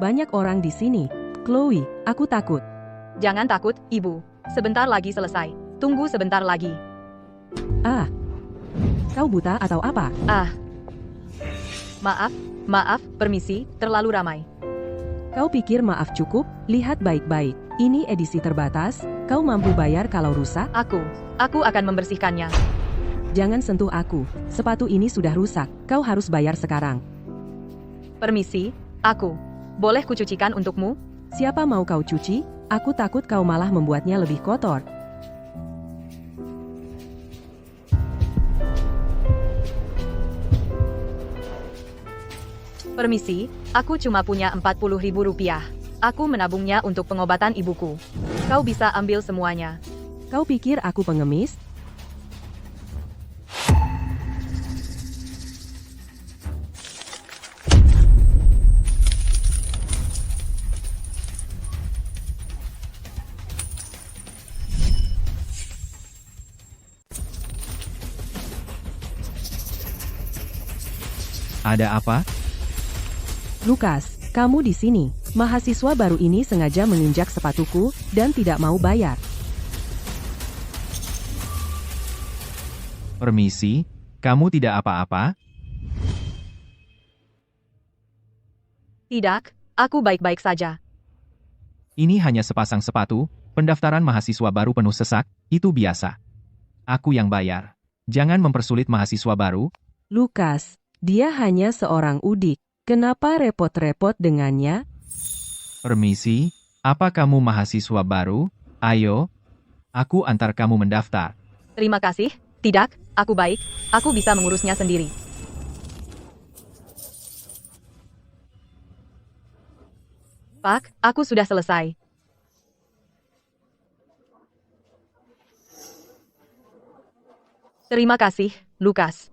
Banyak orang di sini. Chloe, aku takut. Jangan takut, Ibu. Sebentar lagi selesai. Tunggu sebentar lagi. Ah, kau buta atau apa? Maaf, permisi, terlalu ramai. Kau pikir maaf cukup? Lihat baik-baik. Ini edisi terbatas, kau mampu bayar kalau rusak? Aku akan membersihkannya. Jangan sentuh aku. Sepatu ini sudah rusak, kau harus bayar sekarang. Permisi, aku. Boleh kucucikan untukmu? Siapa mau kau cuci? Aku takut kau malah membuatnya lebih kotor. Permisi, aku cuma punya Rp40.000. Aku menabungnya untuk pengobatan ibuku. Kau bisa ambil semuanya. Kau pikir aku pengemis? Ada apa? Lukas, kamu di sini. Mahasiswa baru ini sengaja menginjak sepatuku dan tidak mau bayar. Permisi, kamu tidak apa-apa? Tidak, aku baik-baik saja. Ini hanya sepasang sepatu, pendaftaran mahasiswa baru penuh sesak, itu biasa. Aku yang bayar. Jangan mempersulit mahasiswa baru. Lukas, dia hanya seorang udik. Kenapa repot-repot dengannya? Permisi, apa kamu mahasiswa baru? Ayo, aku antar kamu mendaftar. Terima kasih. Tidak, aku baik. Aku bisa mengurusnya sendiri. Pak, aku sudah selesai. Terima kasih, Lukas.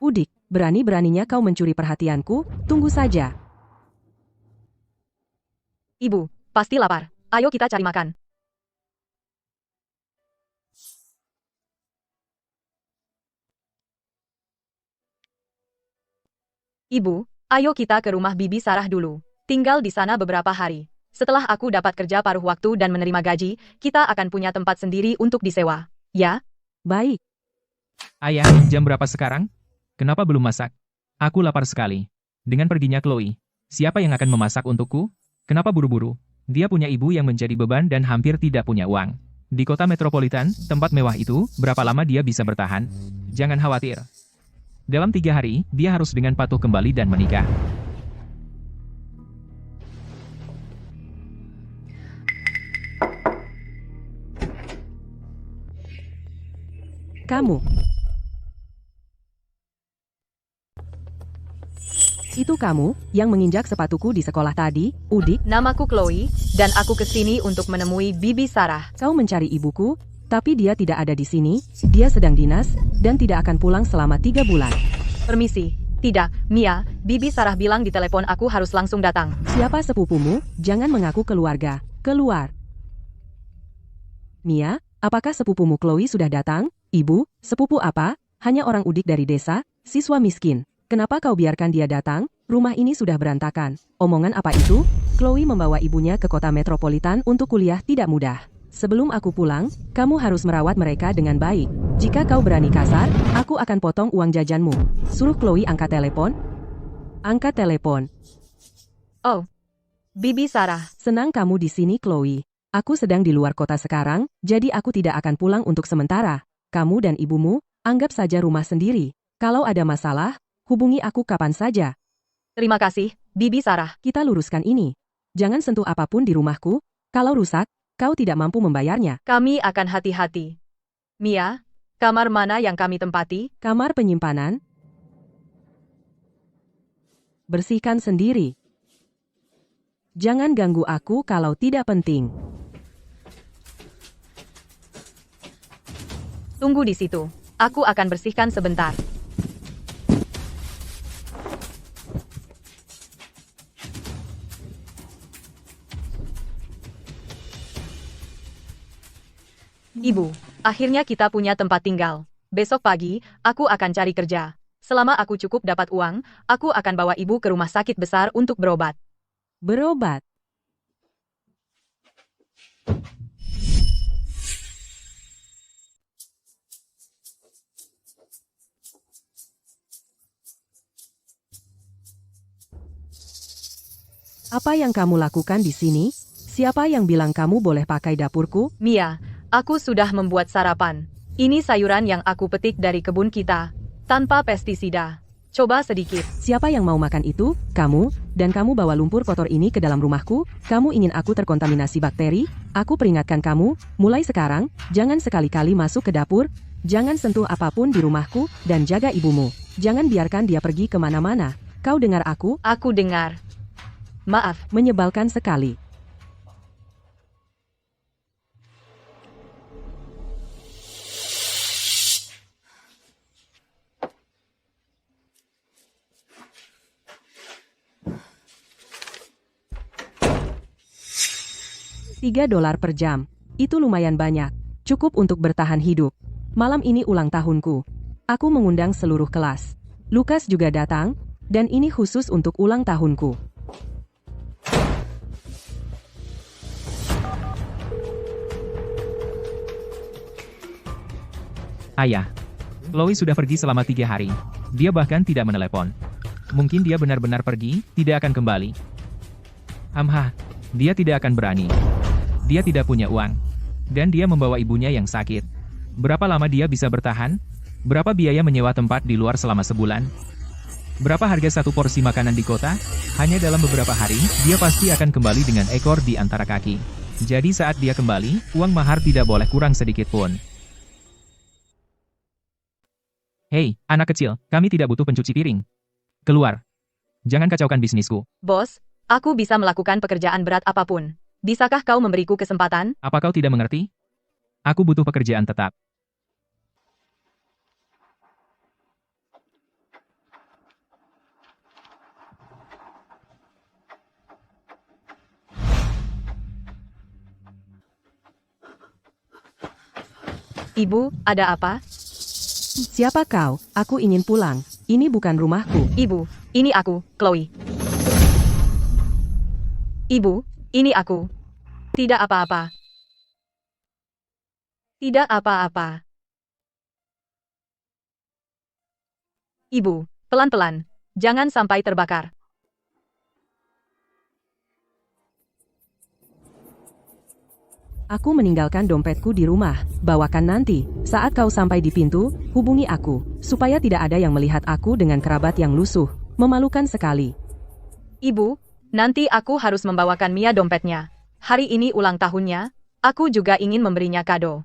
Udik, berani-beraninya kau mencuri perhatianku? Tunggu saja. Ibu, pasti lapar. Ayo kita cari makan. Ibu, ayo kita ke rumah Bibi Sarah dulu. Tinggal di sana beberapa hari. Setelah aku dapat kerja paruh waktu dan menerima gaji, kita akan punya tempat sendiri untuk disewa. Ya? Baik. Ayah, jam berapa sekarang? Kenapa belum masak? Aku lapar sekali. Dengan perginya Chloe, siapa yang akan memasak untukku? Kenapa buru-buru? Dia punya ibu yang menjadi beban dan hampir tidak punya uang. Di kota metropolitan, tempat mewah itu, berapa lama dia bisa bertahan? Jangan khawatir. Dalam 3 hari, dia harus dengan patuh kembali dan menikah. Kamu. Itu kamu yang menginjak sepatuku di sekolah tadi, Udik? Namaku Chloe, dan aku ke sini untuk menemui Bibi Sarah. Kau mencari ibuku, tapi dia tidak ada di sini, dia sedang dinas, dan tidak akan pulang selama 3 bulan. Permisi. Tidak, Mia, Bibi Sarah bilang di telepon aku harus langsung datang. Siapa sepupumu? Jangan mengaku keluarga. Keluar. Mia, apakah sepupumu Chloe sudah datang? Ibu, sepupu apa? Hanya orang Udik dari desa, siswa miskin. Kenapa kau biarkan dia datang? Rumah ini sudah berantakan. Omongan apa itu? Chloe membawa ibunya ke kota metropolitan untuk kuliah tidak mudah. Sebelum aku pulang, kamu harus merawat mereka dengan baik. Jika kau berani kasar, aku akan potong uang jajanmu. Suruh Chloe angkat telepon. Angkat telepon. Oh, Bibi Sarah. Senang kamu di sini, Chloe. Aku sedang di luar kota sekarang, jadi aku tidak akan pulang untuk sementara. Kamu dan ibumu, anggap saja rumah sendiri. Kalau ada masalah, hubungi aku kapan saja. Terima kasih, Bibi Sarah. Kita luruskan ini. Jangan sentuh apapun di rumahku. Kalau rusak, kau tidak mampu membayarnya. Kami akan hati-hati. Mia, kamar mana yang kami tempati? Kamar penyimpanan. Bersihkan sendiri. Jangan ganggu aku kalau tidak penting. Tunggu di situ. Aku akan bersihkan sebentar. Ibu, akhirnya kita punya tempat tinggal. Besok pagi, aku akan cari kerja. Selama aku cukup dapat uang, aku akan bawa ibu ke rumah sakit besar untuk berobat. Berobat. Apa yang kamu lakukan di sini? Siapa yang bilang kamu boleh pakai dapurku? Mia, aku sudah membuat sarapan. Ini sayuran yang aku petik dari kebun kita, tanpa pestisida. Coba sedikit. Siapa yang mau makan itu? Kamu? Dan kamu bawa lumpur kotor ini ke dalam rumahku? Kamu ingin aku terkontaminasi bakteri? Aku peringatkan kamu, mulai sekarang, jangan sekali-kali masuk ke dapur, jangan sentuh apapun di rumahku, dan jaga ibumu. Jangan biarkan dia pergi kemana-mana. Kau dengar aku? Aku dengar. Maaf. Menyebalkan sekali. $3 per jam. Itu lumayan banyak. Cukup untuk bertahan hidup. Malam ini ulang tahunku. Aku mengundang seluruh kelas. Lukas juga datang, dan ini khusus untuk ulang tahunku. Ayah, Chloe sudah pergi selama 3 hari. Dia bahkan tidak menelepon. Mungkin dia benar-benar pergi, tidak akan kembali. Dia tidak akan berani. Dia tidak punya uang. Dan dia membawa ibunya yang sakit. Berapa lama dia bisa bertahan? Berapa biaya menyewa tempat di luar selama sebulan? Berapa harga satu porsi makanan di kota? Hanya dalam beberapa hari, dia pasti akan kembali dengan ekor di antara kaki. Jadi saat dia kembali, uang mahar tidak boleh kurang sedikit pun. Hei, anak kecil, kami tidak butuh pencuci piring. Keluar. Jangan kacaukan bisnisku. Bos, aku bisa melakukan pekerjaan berat apapun. Bisakah kau memberiku kesempatan? Apa kau tidak mengerti? Aku butuh pekerjaan tetap. Ibu, ada apa? Siapa kau? Aku ingin pulang. Ini bukan rumahku. Ibu, ini aku, Chloe. Ibu, ini aku. Tidak apa-apa. Tidak apa-apa. Ibu, pelan-pelan. Jangan sampai terbakar. Aku meninggalkan dompetku di rumah. Bawakan nanti. Saat kau sampai di pintu, hubungi aku. Supaya tidak ada yang melihat aku dengan kerabat yang lusuh. Memalukan sekali. Ibu, nanti aku harus membawakan Mia dompetnya. Hari ini ulang tahunnya, aku juga ingin memberinya kado.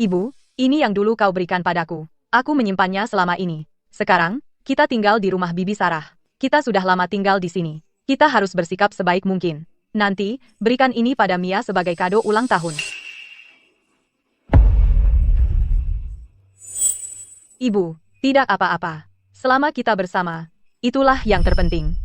Ibu, ini yang dulu kau berikan padaku. Aku menyimpannya selama ini. Sekarang, kita tinggal di rumah Bibi Sarah. Kita sudah lama tinggal di sini. Kita harus bersikap sebaik mungkin. Nanti, berikan ini pada Mia sebagai kado ulang tahun. Ibu, tidak apa-apa. Selama kita bersama, itulah yang terpenting.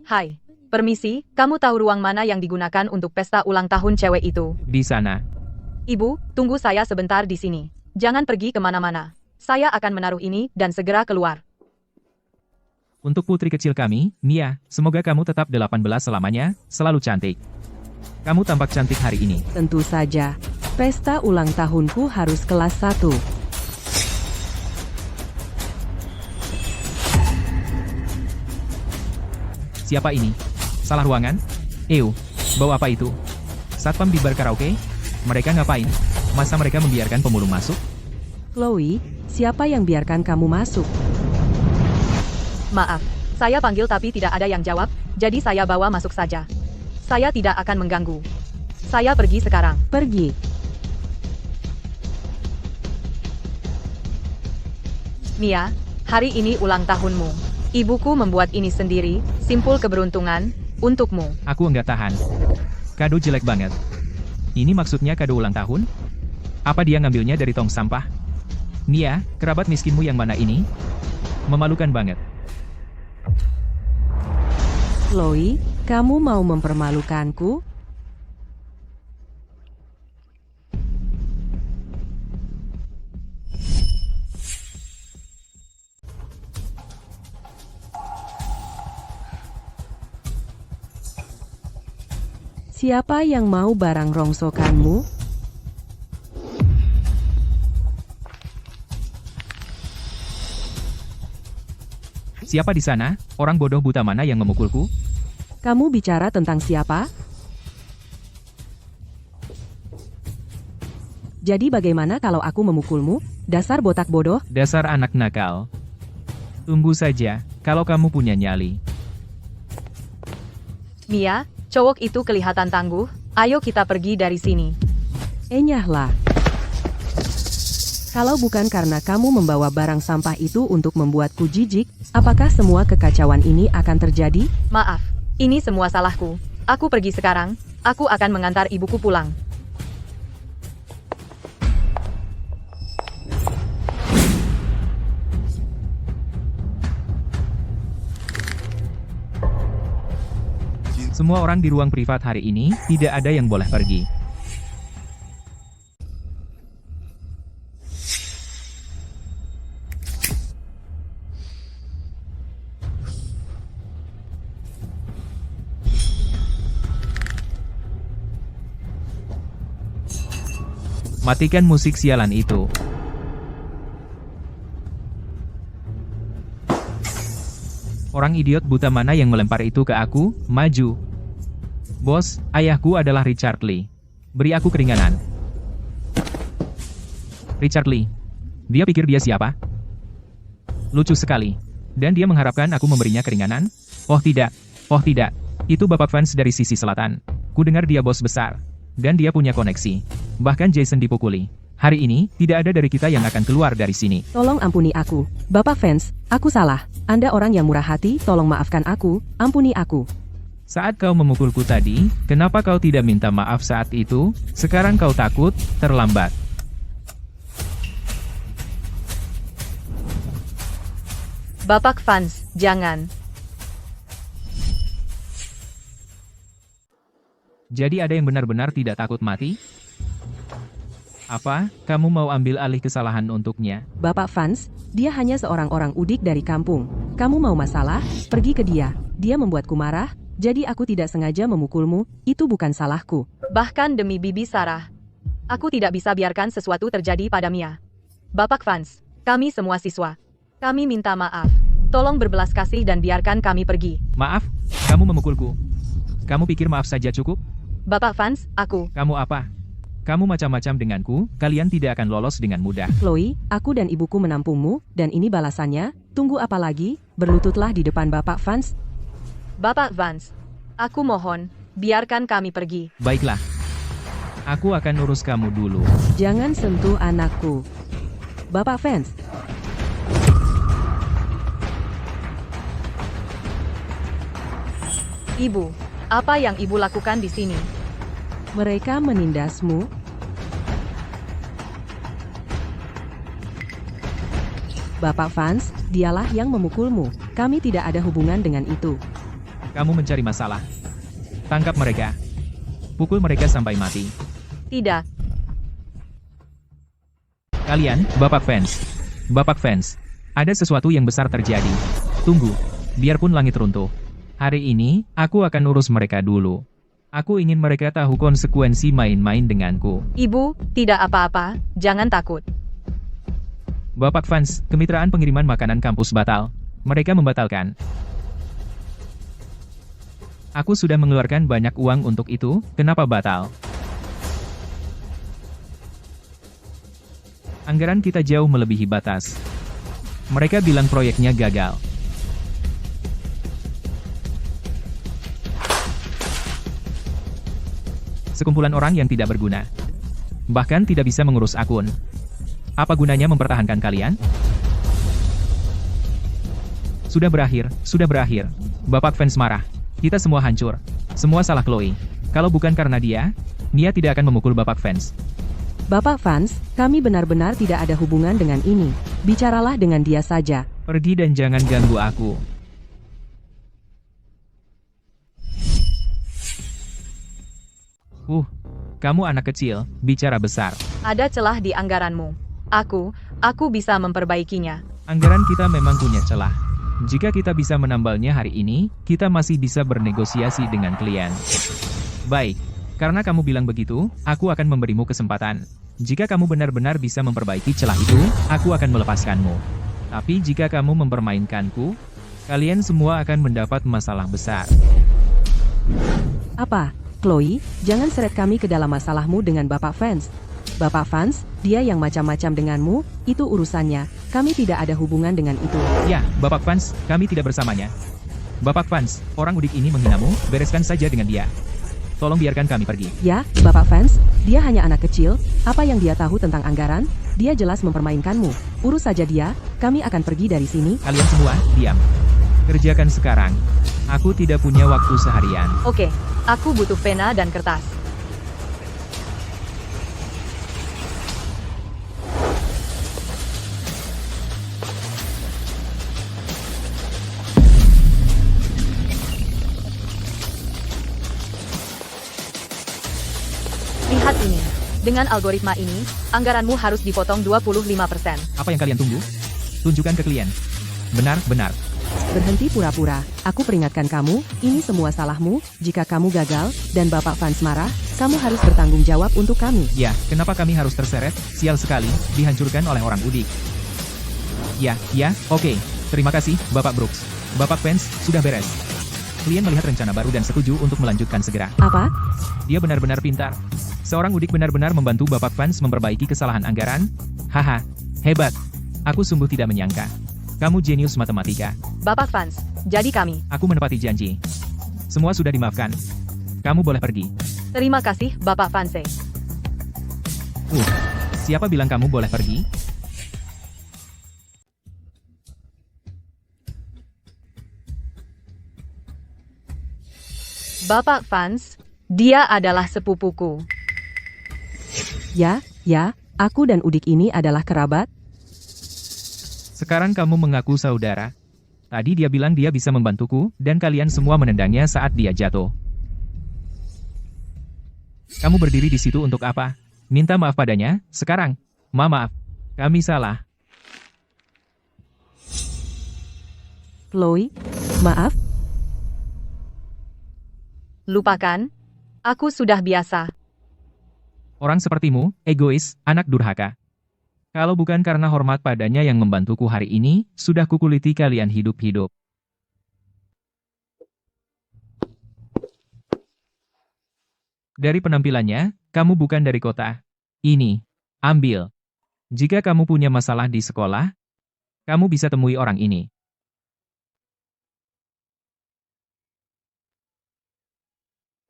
Hai, permisi, kamu tahu ruang mana yang digunakan untuk pesta ulang tahun cewek itu? Di sana. Ibu, tunggu saya sebentar di sini. Jangan pergi kemana-mana. Saya akan menaruh ini dan segera keluar. Untuk putri kecil kami, Mia, semoga kamu tetap 18 selamanya, selalu cantik. Kamu tampak cantik hari ini. Tentu saja. Pesta ulang tahunku harus kelas 1. Siapa ini? Salah ruangan? Bau apa itu? Satpam di bar karaoke? Mereka ngapain? Masa mereka membiarkan pemulung masuk? Chloe, siapa yang biarkan kamu masuk? Maaf, Saya panggil tapi tidak ada yang jawab, jadi saya bawa masuk saja. Saya tidak akan mengganggu. Saya pergi sekarang. Pergi. Mia, hari ini ulang tahunmu. Ibuku membuat ini sendiri, simpul keberuntungan, untukmu. Aku enggak tahan. Kado jelek banget. Ini maksudnya kado ulang tahun? Apa dia ngambilnya dari tong sampah? Mia, kerabat miskinmu yang mana ini? Memalukan banget. Chloe, kamu mau mempermalukanku? Siapa yang mau barang rongsokanmu? Siapa di sana? Orang bodoh buta mana yang memukulku? Kamu bicara tentang siapa? Jadi bagaimana kalau aku memukulmu? Dasar botak bodoh. Dasar anak nakal. Tunggu saja, kalau kamu punya nyali. Mia, cowok itu kelihatan tangguh, ayo kita pergi dari sini. Enyahlah. Kalau bukan karena kamu membawa barang sampah itu untuk membuatku jijik, apakah semua kekacauan ini akan terjadi? Maaf, ini semua salahku. Aku pergi sekarang, aku akan mengantar ibuku pulang. Semua orang di ruang privat hari ini, tidak ada yang boleh pergi. Matikan musik sialan itu. Orang idiot buta mana yang melempar itu ke aku? Maju. Bos, ayahku adalah Richard Lee. Beri aku keringanan. Richard Lee. Dia pikir dia siapa? Lucu sekali. Dan dia mengharapkan aku memberinya keringanan? Oh tidak. Oh tidak. Itu bapak fans dari sisi selatan. Ku dengar dia bos besar. Dan dia punya koneksi. Bahkan Jason dipukuli. Hari ini, tidak ada dari kita yang akan keluar dari sini. Tolong ampuni aku. Bapak fans, aku salah. Anda orang yang murah hati, tolong maafkan aku, ampuni aku. Saat kau memukulku tadi, kenapa kau tidak minta maaf saat itu? Sekarang kau takut, terlambat. Bapak fans, jangan. Jadi ada yang benar-benar tidak takut mati? Apa, kamu mau ambil alih kesalahan untuknya? Bapak fans, dia hanya seorang orang udik dari kampung. Kamu mau masalah? Pergi ke dia. Dia membuatku marah, jadi aku tidak sengaja memukulmu, itu bukan salahku. Bahkan demi Bibi Sarah, aku tidak bisa biarkan sesuatu terjadi pada Mia. Bapak fans, kami semua siswa. Kami minta maaf. Tolong berbelas kasih dan biarkan kami pergi. Maaf, kamu memukulku. Kamu pikir maaf saja cukup? Bapak fans, aku. Kamu apa? Kamu macam-macam denganku, kalian tidak akan lolos dengan mudah. Chloe, aku dan ibuku menampungmu, dan ini balasannya. Tunggu apa lagi? Berlututlah di depan Bapak fans. Bapak fans, aku mohon, biarkan kami pergi. Baiklah. Aku akan urus kamu dulu. Jangan sentuh anakku. Bapak fans. Ibu, apa yang ibu lakukan di sini? Mereka menindasmu. Bapak fans, dialah yang memukulmu. Kami tidak ada hubungan dengan itu. Kamu mencari masalah. Tangkap mereka. Pukul mereka sampai mati. Tidak. Kalian, Bapak fans. Bapak fans. Ada sesuatu yang besar terjadi. Tunggu. Biarpun langit runtuh. Hari ini, aku akan urus mereka dulu. Aku ingin mereka tahu konsekuensi main-main denganku. Ibu, tidak apa-apa, jangan takut. Bapak fans, kemitraan pengiriman makanan kampus batal. Mereka membatalkan. Aku sudah mengeluarkan banyak uang untuk itu, kenapa batal? Anggaran kita jauh melebihi batas. Mereka bilang proyeknya gagal. sekumpulan orang yang tidak berguna. Bahkan tidak bisa mengurus akun. Apa gunanya mempertahankan kalian? Sudah berakhir. Bapak fans marah. Kita semua hancur. Semua salah Chloe. Kalau bukan karena dia, Mia tidak akan memukul Bapak fans. Bapak fans, kami benar-benar tidak ada hubungan dengan ini. Bicaralah dengan dia saja. Pergi dan jangan ganggu aku. Kamu anak kecil, bicara besar. Ada celah di anggaranmu. Aku bisa memperbaikinya. Anggaran kita memang punya celah. Jika kita bisa menambalnya hari ini, kita masih bisa bernegosiasi dengan klien. Baik, karena kamu bilang begitu, aku akan memberimu kesempatan. Jika kamu benar-benar bisa memperbaiki celah itu, aku akan melepaskanmu. Tapi jika kamu mempermainkanku, kalian semua akan mendapat masalah besar. Apa? Chloe, jangan seret kami ke dalam masalahmu dengan Bapak fans. Bapak fans, dia yang macam-macam denganmu, itu urusannya. Kami tidak ada hubungan dengan itu. Ya, Bapak fans, kami tidak bersamanya. Bapak fans, orang udik ini menghinamu, bereskan saja dengan dia. Tolong biarkan kami pergi. Ya, Bapak fans, dia hanya anak kecil. Apa yang dia tahu tentang anggaran? Dia jelas mempermainkanmu. Urus saja dia, kami akan pergi dari sini. Kalian semua, diam. Kerjakan sekarang. Aku tidak punya waktu seharian. Oke, aku butuh pena dan kertas. Lihat ini. Dengan algoritma ini, anggaranmu harus dipotong 25%. Apa yang kalian tunggu? Tunjukkan ke klien. Benar. Berhenti pura-pura. Aku peringatkan kamu, ini semua salahmu. Jika kamu gagal, dan Bapak fans marah, kamu harus bertanggung jawab untuk kami. Ya, kenapa kami harus terseret? Sial sekali, dihancurkan oleh orang udik. Ya, oke. Terima kasih, Bapak Brooks. Bapak fans, sudah beres. Klien melihat rencana baru dan setuju untuk melanjutkan segera. Apa? Dia benar-benar pintar. Seorang udik benar-benar membantu Bapak fans memperbaiki kesalahan anggaran. Haha, hebat. Aku sungguh tidak menyangka. Kamu jenius matematika. Bapak fans, jadi kami. Aku menepati janji. Semua sudah dimaafkan. Kamu boleh pergi. Terima kasih, Bapak Fanse. Siapa bilang kamu boleh pergi? Bapak fans, dia adalah sepupuku. Ya, aku dan Udik ini adalah kerabat. Sekarang kamu mengaku saudara. Tadi dia bilang dia bisa membantuku, dan kalian semua menendangnya saat dia jatuh. Kamu berdiri di situ untuk apa? Minta maaf padanya, sekarang. Maaf, kami salah. Chloe, maaf. Lupakan, aku sudah biasa. Orang sepertimu, egois, anak durhaka. Kalau bukan karena hormat padanya yang membantuku hari ini, sudah kukuliti kalian hidup-hidup. Dari penampilannya, kamu bukan dari kota. Ini, ambil. Jika kamu punya masalah di sekolah, kamu bisa temui orang ini.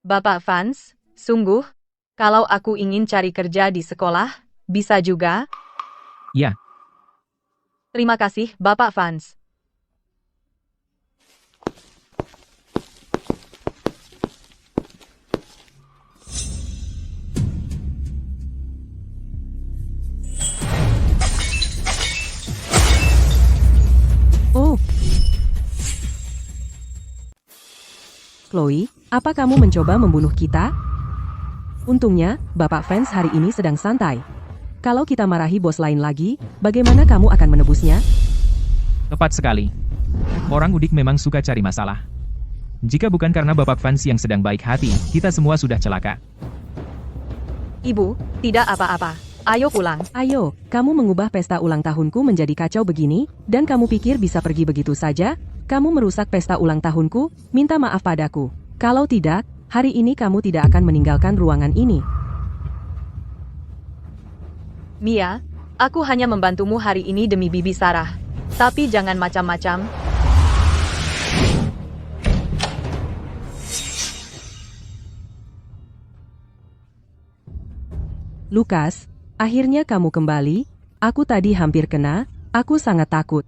Bapak fans, sungguh, kalau aku ingin cari kerja di sekolah, bisa juga? Ya, Terima kasih, Bapak fans. Oh. Chloe, apa kamu mencoba membunuh kita? Untungnya, Bapak fans hari ini sedang santai. Kalau kita marahi bos lain lagi, bagaimana kamu akan menebusnya? tepat sekali. Orang udik memang suka cari masalah. Jika bukan karena Bapak fans yang sedang baik hati, kita semua sudah celaka. Ibu, tidak apa-apa. Ayo pulang. Ayo, kamu mengubah pesta ulang tahunku menjadi kacau begini, dan kamu pikir bisa pergi begitu saja? Kamu merusak pesta ulang tahunku, minta maaf padaku. Kalau tidak, hari ini kamu tidak akan meninggalkan ruangan ini. Mia, aku hanya membantumu hari ini demi Bibi Sarah. Tapi jangan macam-macam. Lukas, akhirnya kamu kembali. Aku tadi hampir kena, aku sangat takut.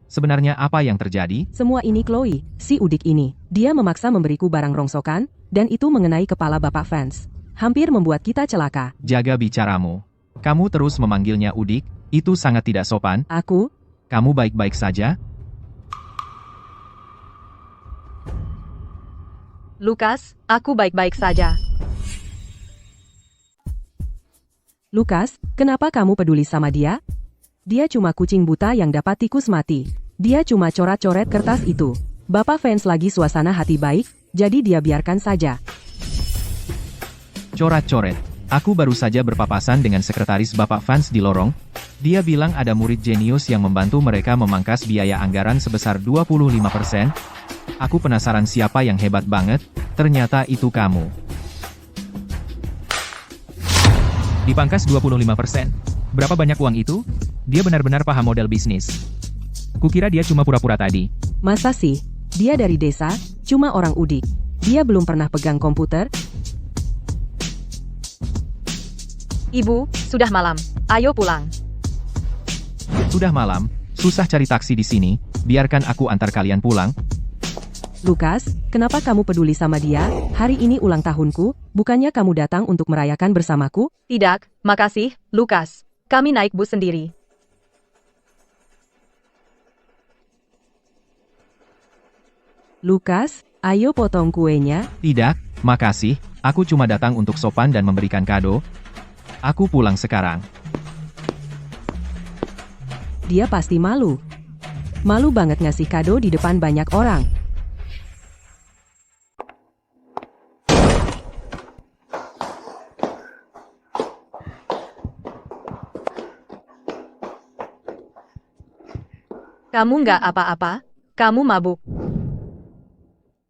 Sebenarnya apa yang terjadi? Semua ini Chloe, si udik ini. Dia memaksa memberiku barang rongsokan, dan itu mengenai kepala Bapak Vance. Hampir membuat kita celaka. Jaga bicaramu. Kamu terus memanggilnya Udik, itu sangat tidak sopan. Aku, Kamu baik-baik saja? Lukas, aku baik-baik saja. Lukas, kenapa kamu peduli sama dia? Dia cuma kucing buta yang dapat tikus mati. Dia cuma coret-coret kertas itu. Bapak Vance lagi suasana hati baik, jadi dia biarkan saja. Coret-coret. Aku baru saja berpapasan dengan sekretaris Bapak Vance di lorong. Dia bilang ada murid jenius yang membantu mereka memangkas biaya anggaran sebesar 25%. Aku penasaran siapa yang hebat banget, ternyata itu kamu. Dipangkas 25%. Berapa banyak uang itu? Dia benar-benar paham model bisnis. Kukira dia cuma pura-pura tadi. Masa sih? Dia dari desa, cuma orang udik. Dia belum pernah pegang komputer. Ibu, sudah malam. Ayo pulang. Sudah malam, susah cari taksi di sini, biarkan aku antar kalian pulang. Lukas, kenapa kamu peduli sama dia? Hari ini ulang tahunku, bukannya kamu datang untuk merayakan bersamaku? Tidak, makasih, Lukas. Kami naik bus sendiri. Lukas, ayo potong kuenya. Tidak, makasih, aku cuma datang untuk sopan dan memberikan kado. Aku pulang sekarang. Dia pasti malu. Malu banget ngasih kado di depan banyak orang. Kamu nggak apa-apa? Kamu mabuk.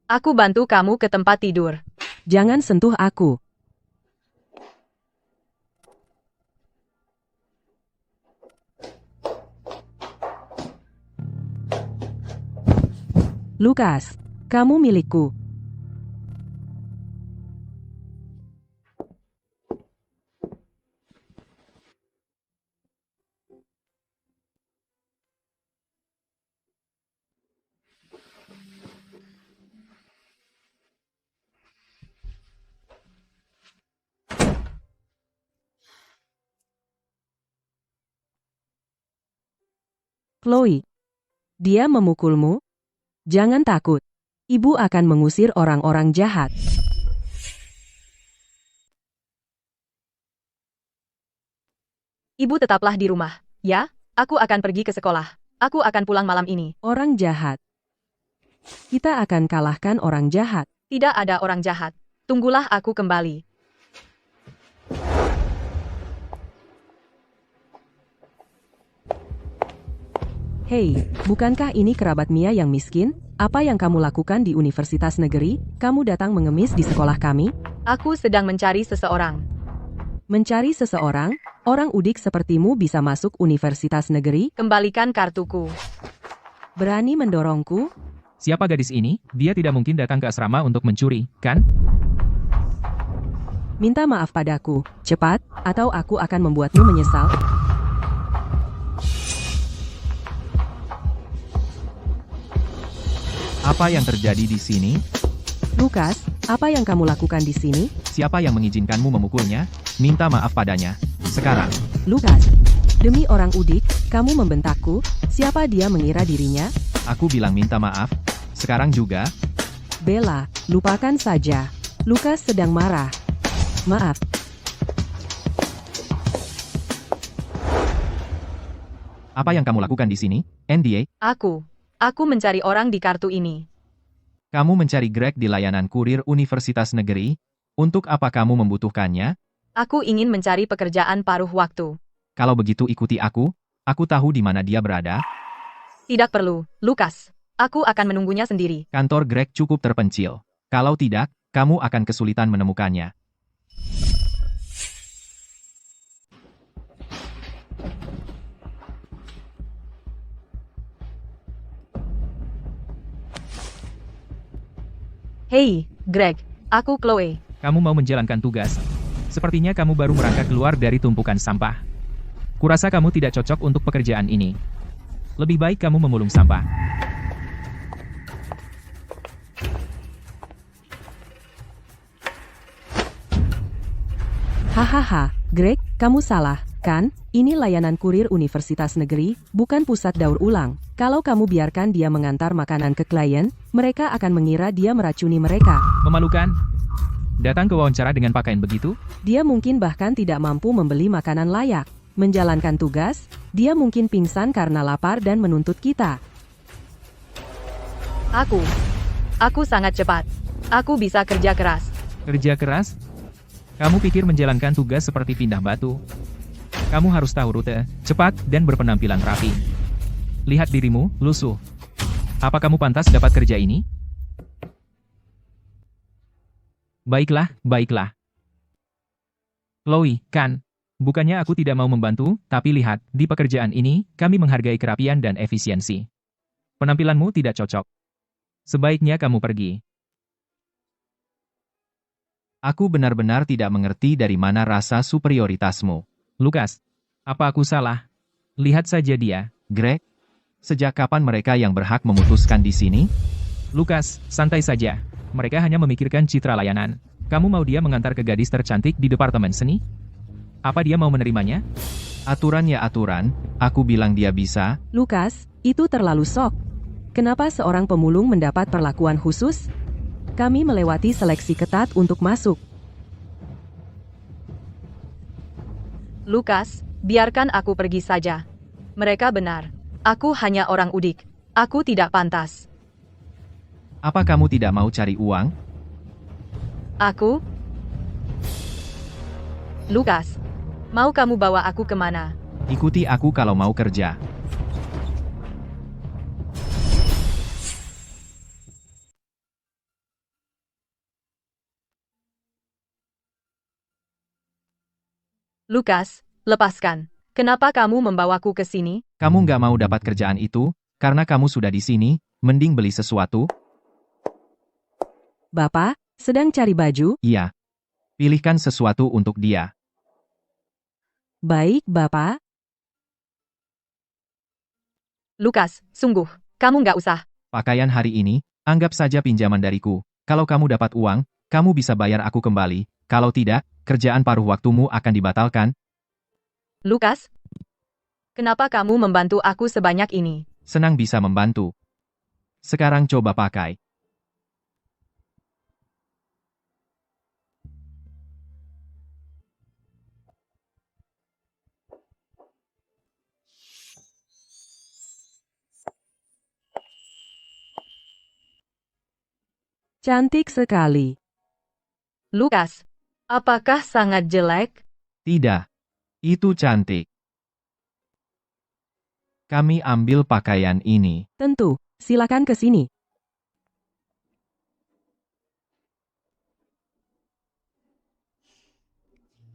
Aku bantu kamu ke tempat tidur. Jangan sentuh aku. Lukas, kamu milikku. Chloe, dia memukulmu? Jangan takut. Ibu akan mengusir orang-orang jahat. Ibu tetaplah di rumah, ya? Aku akan pergi ke sekolah. Aku akan pulang malam ini. Orang jahat. Kita akan kalahkan orang jahat. Tidak ada orang jahat. Tunggulah aku kembali. Hei, bukankah ini kerabat Mia yang miskin? Apa yang kamu lakukan di universitas negeri? Kamu datang mengemis di sekolah kami? Aku sedang mencari seseorang. Mencari seseorang? Orang udik sepertimu bisa masuk universitas negeri? Kembalikan kartuku. Berani mendorongku? Siapa gadis ini? Dia tidak mungkin datang ke asrama untuk mencuri, kan? Minta maaf padaku, cepat, atau aku akan membuatmu menyesal. Apa yang terjadi di sini? Lukas, apa yang kamu lakukan di sini? Siapa yang mengizinkanmu memukulnya? Minta maaf padanya. Sekarang. Lukas, demi orang udik, kamu membentakku. Siapa dia mengira dirinya? Aku bilang minta maaf. Sekarang juga. Bella, lupakan saja. Lukas sedang marah. Maaf. Apa yang kamu lakukan di sini? NDA? Aku mencari orang di kartu ini. Kamu mencari Greg di layanan kurir Universitas Negeri? Untuk apa kamu membutuhkannya? Aku ingin mencari pekerjaan paruh waktu. Kalau begitu ikuti aku. Aku tahu di mana dia berada. Tidak perlu, Lukas. Aku akan menunggunya sendiri. Kantor Greg cukup terpencil. Kalau tidak, kamu akan kesulitan menemukannya. Hei, Greg. Aku Chloe. Kamu mau menjalankan tugas. Sepertinya kamu baru merangkak keluar dari tumpukan sampah. Kurasa kamu tidak cocok untuk pekerjaan ini. Lebih baik kamu memulung sampah. Hahaha, Greg, kamu salah, kan? Ini layanan kurir Universitas Negeri, bukan pusat daur ulang. Kalau kamu biarkan dia mengantar makanan ke klien, mereka akan mengira dia meracuni mereka. Memalukan. Datang ke wawancara dengan pakaian begitu? Dia mungkin bahkan tidak mampu membeli makanan layak. Menjalankan tugas, dia mungkin pingsan karena lapar dan menuntut kita. Aku sangat cepat. Aku bisa kerja keras. Kerja keras? Kamu pikir menjalankan tugas seperti pindah batu? Kamu harus tahu rute, cepat, dan berpenampilan rapi. Lihat dirimu, lusuh. Apa kamu pantas dapat kerja ini? Baiklah, baiklah. Chloe, kan? Bukannya aku tidak mau membantu, tapi lihat, di pekerjaan ini, kami menghargai kerapian dan efisiensi. Penampilanmu tidak cocok. Sebaiknya kamu pergi. Aku benar-benar tidak mengerti dari mana rasa superioritasmu. Lukas, apa aku salah? Lihat saja dia. Greg, sejak kapan mereka yang berhak memutuskan di sini? Lukas, santai saja. Mereka hanya memikirkan citra layanan. Kamu mau dia mengantar ke gadis tercantik di departemen seni? Apa dia mau menerimanya? Aturan ya aturan, aku bilang dia bisa. Lukas, itu terlalu sok. Kenapa seorang pemulung mendapat perlakuan khusus? Kami melewati seleksi ketat untuk masuk. Lukas, biarkan aku pergi saja. Mereka benar. Aku hanya orang udik. Aku tidak pantas. Apa kamu tidak mau cari uang? Aku? Lukas, mau kamu bawa aku kemana? Ikuti aku kalau mau kerja. Lukas, lepaskan. Kenapa kamu membawaku ke sini? Kamu nggak mau dapat kerjaan itu, karena kamu sudah di sini, mending beli sesuatu? Bapak, sedang cari baju? Iya. Pilihkan sesuatu untuk dia. Baik, Bapak. Lukas, sungguh, kamu nggak usah. Pakaian hari ini, anggap saja pinjaman dariku. Kalau kamu dapat uang, kamu bisa bayar aku kembali. Kalau tidak, kerjaan paruh waktumu akan dibatalkan. Lukas, kenapa kamu membantu aku sebanyak ini? Senang bisa membantu. Sekarang coba pakai. Cantik sekali. Lukas, apakah sangat jelek? Tidak. Itu cantik. Kami ambil pakaian ini. Tentu, silakan ke sini.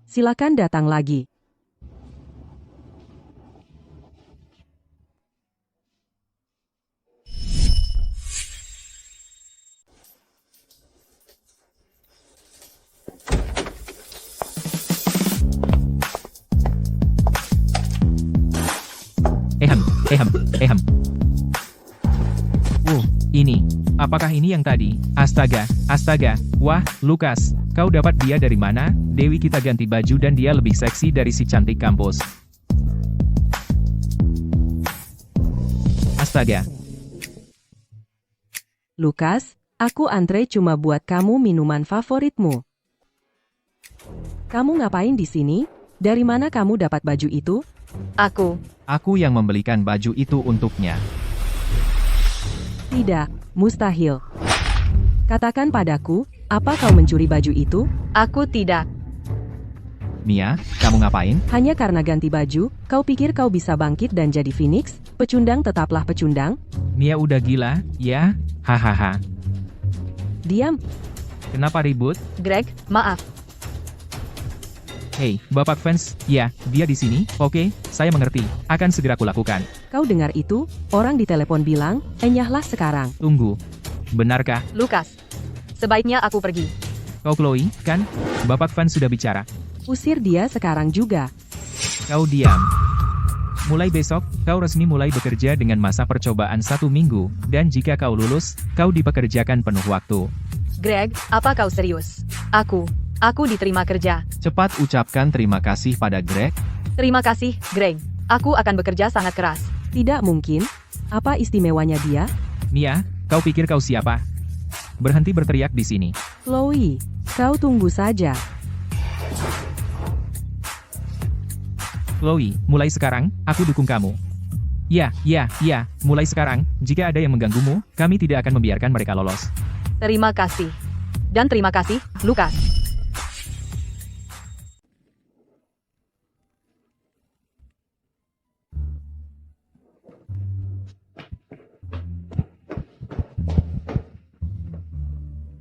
Silakan datang lagi. Ehem. Ini. Apakah ini yang tadi? Astaga. Wah, Lukas, kau dapat dia dari mana? Dewi, kita ganti baju dan dia lebih seksi dari si cantik kampus. Astaga. Lukas, aku antre cuma buat kamu minuman favoritmu. Kamu ngapain di sini? Dari mana kamu dapat baju itu? Aku yang membelikan baju itu untuknya. Tidak, mustahil. Katakan padaku, apa kau mencuri baju itu? Aku tidak. Mia, kamu ngapain? Hanya karena ganti baju, kau pikir kau bisa bangkit dan jadi Phoenix? Pecundang tetaplah pecundang. Mia udah gila, ya? Hahaha. Diam. Kenapa ribut? Greg, maaf. Hei, Bapak fans, ya, dia di sini. Oke, saya mengerti. Akan segera kulakukan. Kau dengar itu? Orang di telepon bilang, enyahlah sekarang. Tunggu. Benarkah? Lukas, sebaiknya aku pergi. Kau Chloe, kan? Bapak Van sudah bicara. Usir dia sekarang juga. Kau diam. Mulai besok, kau resmi mulai bekerja dengan masa percobaan 1 minggu, dan jika kau lulus, kau dipekerjakan penuh waktu. Greg, apa kau serius? Aku diterima kerja. Cepat ucapkan terima kasih pada Greg. Terima kasih, Greg. Aku akan bekerja sangat keras. Tidak mungkin. Apa istimewanya dia? Mia, kau pikir kau siapa? Berhenti berteriak di sini. Chloe, kau tunggu saja. Chloe, mulai sekarang, aku dukung kamu. Ya, mulai sekarang, jika ada yang mengganggumu, kami tidak akan membiarkan mereka lolos. Terima kasih. Dan terima kasih, Lucas.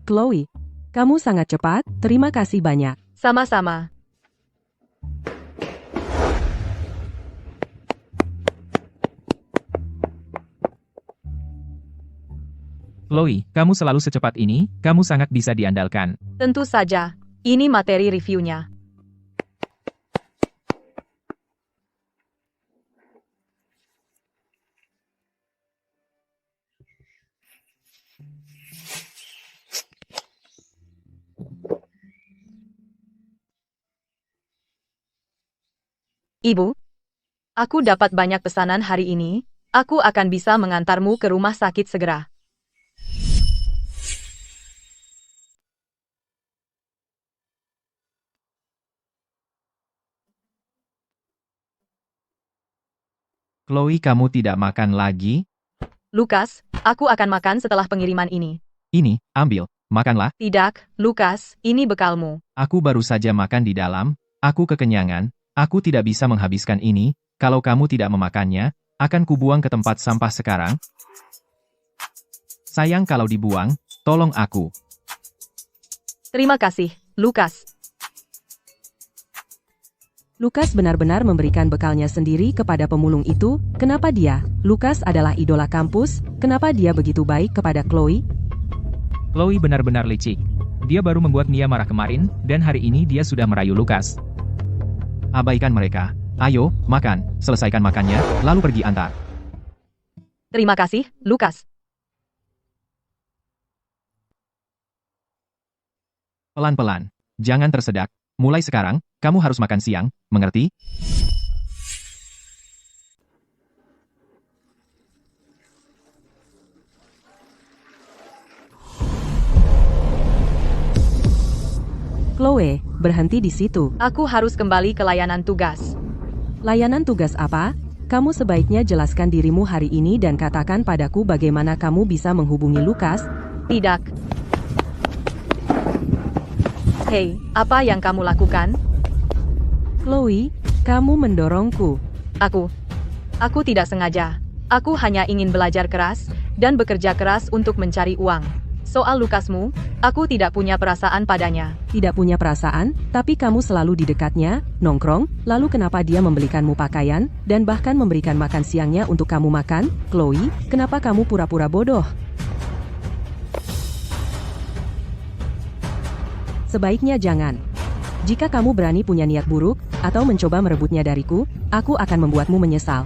Chloe, kamu sangat cepat, terima kasih banyak. Sama-sama. Chloe, kamu selalu secepat ini, kamu sangat bisa diandalkan. Tentu saja. Ini materi reviewnya. Ibu, aku dapat banyak pesanan hari ini. Aku akan bisa mengantarmu ke rumah sakit segera. Chloe, kamu tidak makan lagi? Lucas, aku akan makan setelah pengiriman ini. Ini, ambil, makanlah. Tidak, Lucas, ini bekalmu. Aku baru saja makan di dalam, aku kekenyangan, aku tidak bisa menghabiskan ini, kalau kamu tidak memakannya, akan kubuang ke tempat sampah sekarang. Sayang kalau dibuang, tolong aku. Terima kasih, Lucas. Lucas benar-benar memberikan bekalnya sendiri kepada pemulung itu. Kenapa dia? Lucas adalah idola kampus. Kenapa dia begitu baik kepada Chloe? Chloe benar-benar licik. Dia baru membuat Mia marah kemarin, dan hari ini dia sudah merayu Lucas. Abaikan mereka. Ayo, makan, selesaikan makannya, lalu pergi antar. Terima kasih, Lucas. Pelan-pelan. Jangan tersedak. Mulai sekarang, kamu harus makan siang, mengerti? Chloe, berhenti di situ. Aku harus kembali ke layanan tugas. Layanan tugas apa? Kamu sebaiknya jelaskan dirimu hari ini dan katakan padaku bagaimana kamu bisa menghubungi Lucas. Tidak. Hei, apa yang kamu lakukan? Chloe, kamu mendorongku. Aku tidak sengaja. Aku hanya ingin belajar keras dan bekerja keras untuk mencari uang. Soal Lucasmu, aku tidak punya perasaan padanya. Tidak punya perasaan, tapi kamu selalu di dekatnya, nongkrong, lalu kenapa dia membelikanmu pakaian, dan bahkan memberikan makan siangnya untuk kamu makan? Chloe, kenapa kamu pura-pura bodoh? Sebaiknya jangan. Jika kamu berani punya niat buruk, atau mencoba merebutnya dariku, aku akan membuatmu menyesal.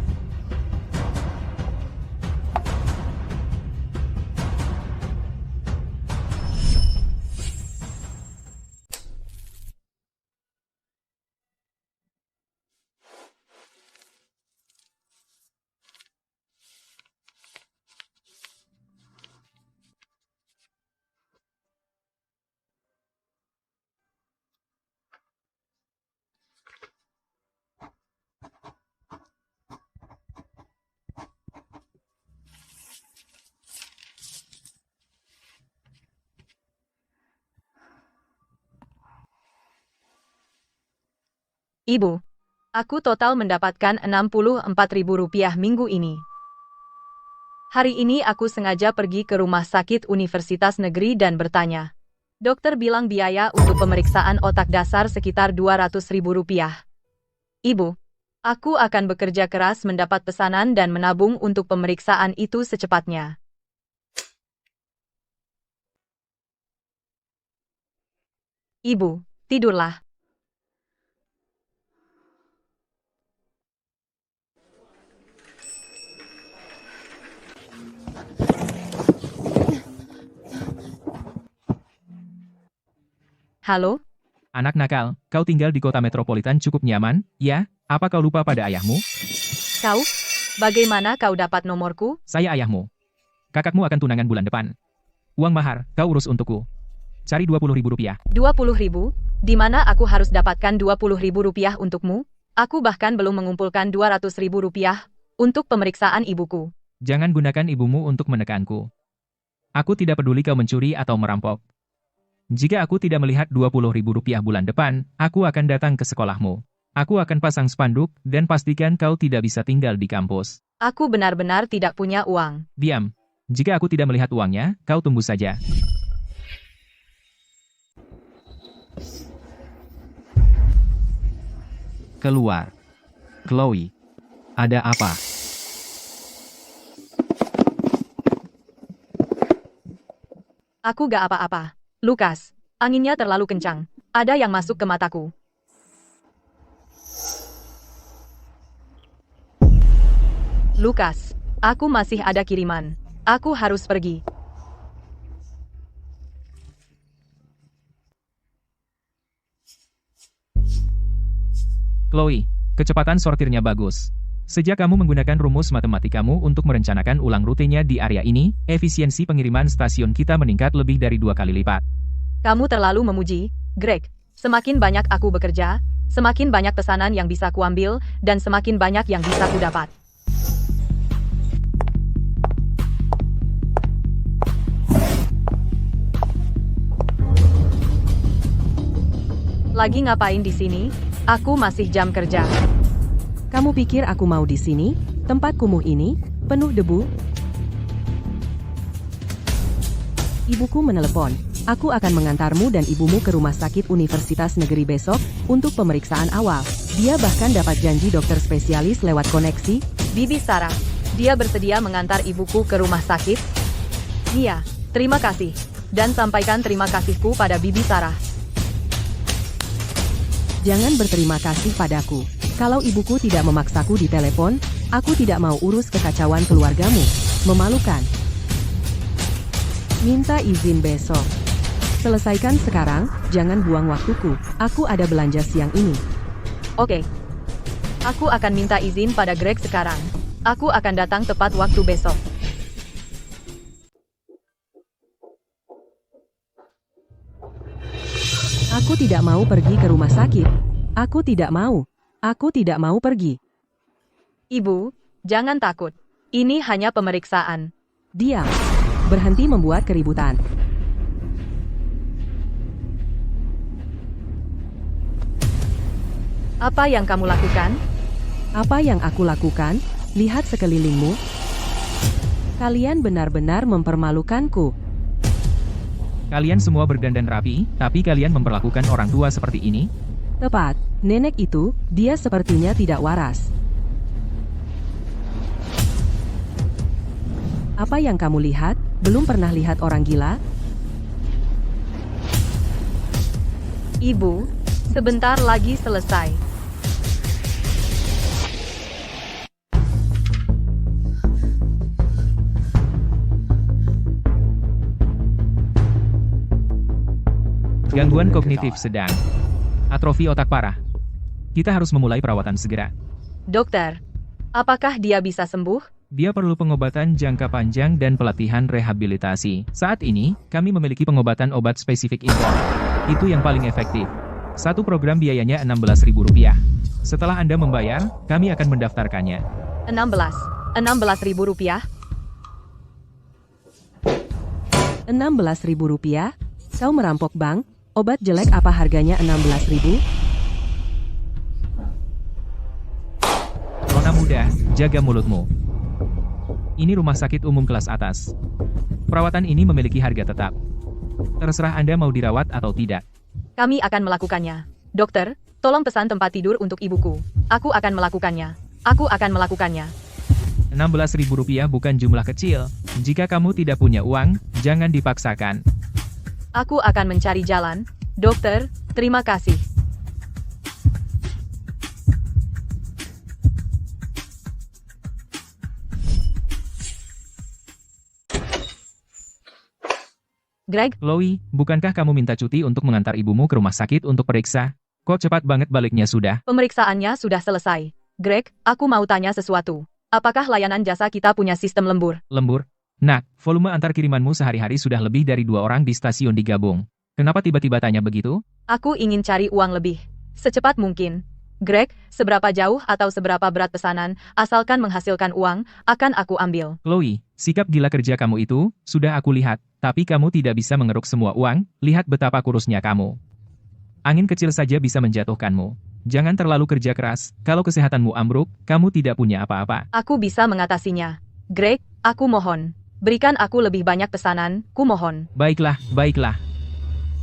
Ibu, aku total mendapatkan Rp64.000 minggu ini. Hari ini aku sengaja pergi ke rumah sakit Universitas Negeri dan bertanya. Dokter bilang biaya untuk pemeriksaan otak dasar sekitar Rp200.000. Ibu, aku akan bekerja keras mendapat pesanan dan menabung untuk pemeriksaan itu secepatnya. Ibu, tidurlah. Halo? Anak nakal, kau tinggal di kota metropolitan cukup nyaman, ya? Apa kau lupa pada ayahmu? Kau? Bagaimana kau dapat nomorku? Saya ayahmu. Kakakmu akan tunangan bulan depan. Uang mahar, kau urus untukku. Cari 20.000 rupiah. 20.000? Di mana aku harus dapatkan 20.000 rupiah untukmu? Aku bahkan belum mengumpulkan 200.000 rupiah untuk pemeriksaan ibuku. Jangan gunakan ibumu untuk menekanku. Aku tidak peduli kau mencuri atau merampok. Jika aku tidak melihat 20.000 rupiah bulan depan, aku akan datang ke sekolahmu. Aku akan pasang spanduk dan pastikan kau tidak bisa tinggal di kampus. Aku benar-benar tidak punya uang. Diam. Jika aku tidak melihat uangnya, kau tunggu saja. Keluar. Chloe. Ada apa? Aku gak apa-apa. Lukas, anginnya terlalu kencang. Ada yang masuk ke mataku. Lukas, aku masih ada kiriman. Aku harus pergi. Chloe, kecepatan sortirnya bagus. Sejak kamu menggunakan rumus matematikamu untuk merencanakan ulang rutenya di area ini, efisiensi pengiriman stasiun kita meningkat lebih dari 2 kali lipat. Kamu terlalu memuji, Greg. Semakin banyak aku bekerja, semakin banyak pesanan yang bisa kuambil, dan semakin banyak yang bisa kudapat. Lagi ngapain di sini? Aku masih jam kerja. Kamu pikir aku mau di sini? Tempat kumuh ini, penuh debu. Ibuku menelepon. Aku akan mengantarmu dan ibumu ke rumah sakit Universitas Negeri besok untuk pemeriksaan awal. Dia bahkan dapat janji dokter spesialis lewat koneksi. Bibi Sarah, dia bersedia mengantar ibuku ke rumah sakit? Iya, terima kasih. Dan sampaikan terima kasihku pada Bibi Sarah. Jangan berterima kasih padaku. Kalau ibuku tidak memaksaku di telepon, aku tidak mau urus kekacauan keluargamu. Memalukan. Minta izin besok. Selesaikan sekarang, jangan buang waktuku. Aku ada belanja siang ini. Oke. Aku akan minta izin pada Greg sekarang. Aku akan datang tepat waktu besok. Aku tidak mau pergi ke rumah sakit. Aku tidak mau. Aku tidak mau pergi. Ibu, jangan takut. Ini hanya pemeriksaan. Diam. Berhenti membuat keributan. Apa yang kamu lakukan? Apa yang aku lakukan? Lihat sekelilingmu. Kalian benar-benar mempermalukanku. Kalian semua berdandan rapi, tapi kalian memperlakukan orang tua seperti ini? Tepat. Nenek itu, dia sepertinya tidak waras. Apa yang kamu lihat? Belum pernah lihat orang gila? Ibu, sebentar lagi selesai. Gangguan kognitif sedang. Atrofi otak parah. Kita harus memulai perawatan segera. Dokter, apakah dia bisa sembuh? Dia perlu pengobatan jangka panjang dan pelatihan rehabilitasi. Saat ini, kami memiliki pengobatan obat spesifik impor. Itu yang paling efektif. Satu program biayanya Rp16.000. Setelah Anda membayar, kami akan mendaftarkannya. 16.000 rupiah? Rp16.000? Kau merampok bank? Obat jelek apa harganya 16.000? Nona muda, jaga mulutmu. Ini rumah sakit umum kelas atas. Perawatan ini memiliki harga tetap. Terserah Anda mau dirawat atau tidak. Kami akan melakukannya. Dokter, tolong pesan tempat tidur untuk ibuku. Aku akan melakukannya. Aku akan melakukannya. Rp16.000 bukan jumlah kecil. Jika kamu tidak punya uang, jangan dipaksakan. Aku akan mencari jalan. Dokter, terima kasih. Greg, Chloe, bukankah kamu minta cuti untuk mengantar ibumu ke rumah sakit untuk periksa? Kok cepat banget baliknya sudah? pemeriksaannya sudah selesai. Greg, aku mau tanya sesuatu. Apakah layanan jasa kita punya sistem lembur? Lembur? Nak, volume antar kirimanmu sehari-hari sudah lebih dari 2 orang di stasiun digabung. Kenapa tiba-tiba tanya begitu? Aku ingin cari uang lebih. Secepat mungkin. Greg, seberapa jauh atau seberapa berat pesanan, asalkan menghasilkan uang, akan aku ambil. Chloe, sikap gila kerja kamu itu, sudah aku lihat, tapi kamu tidak bisa mengeruk semua uang, lihat betapa kurusnya kamu. Angin kecil saja bisa menjatuhkanmu. Jangan terlalu kerja keras, kalau kesehatanmu ambruk, kamu tidak punya apa-apa. Aku bisa mengatasinya. Greg, aku mohon. Berikan aku lebih banyak pesanan, ku mohon. Baiklah, baiklah.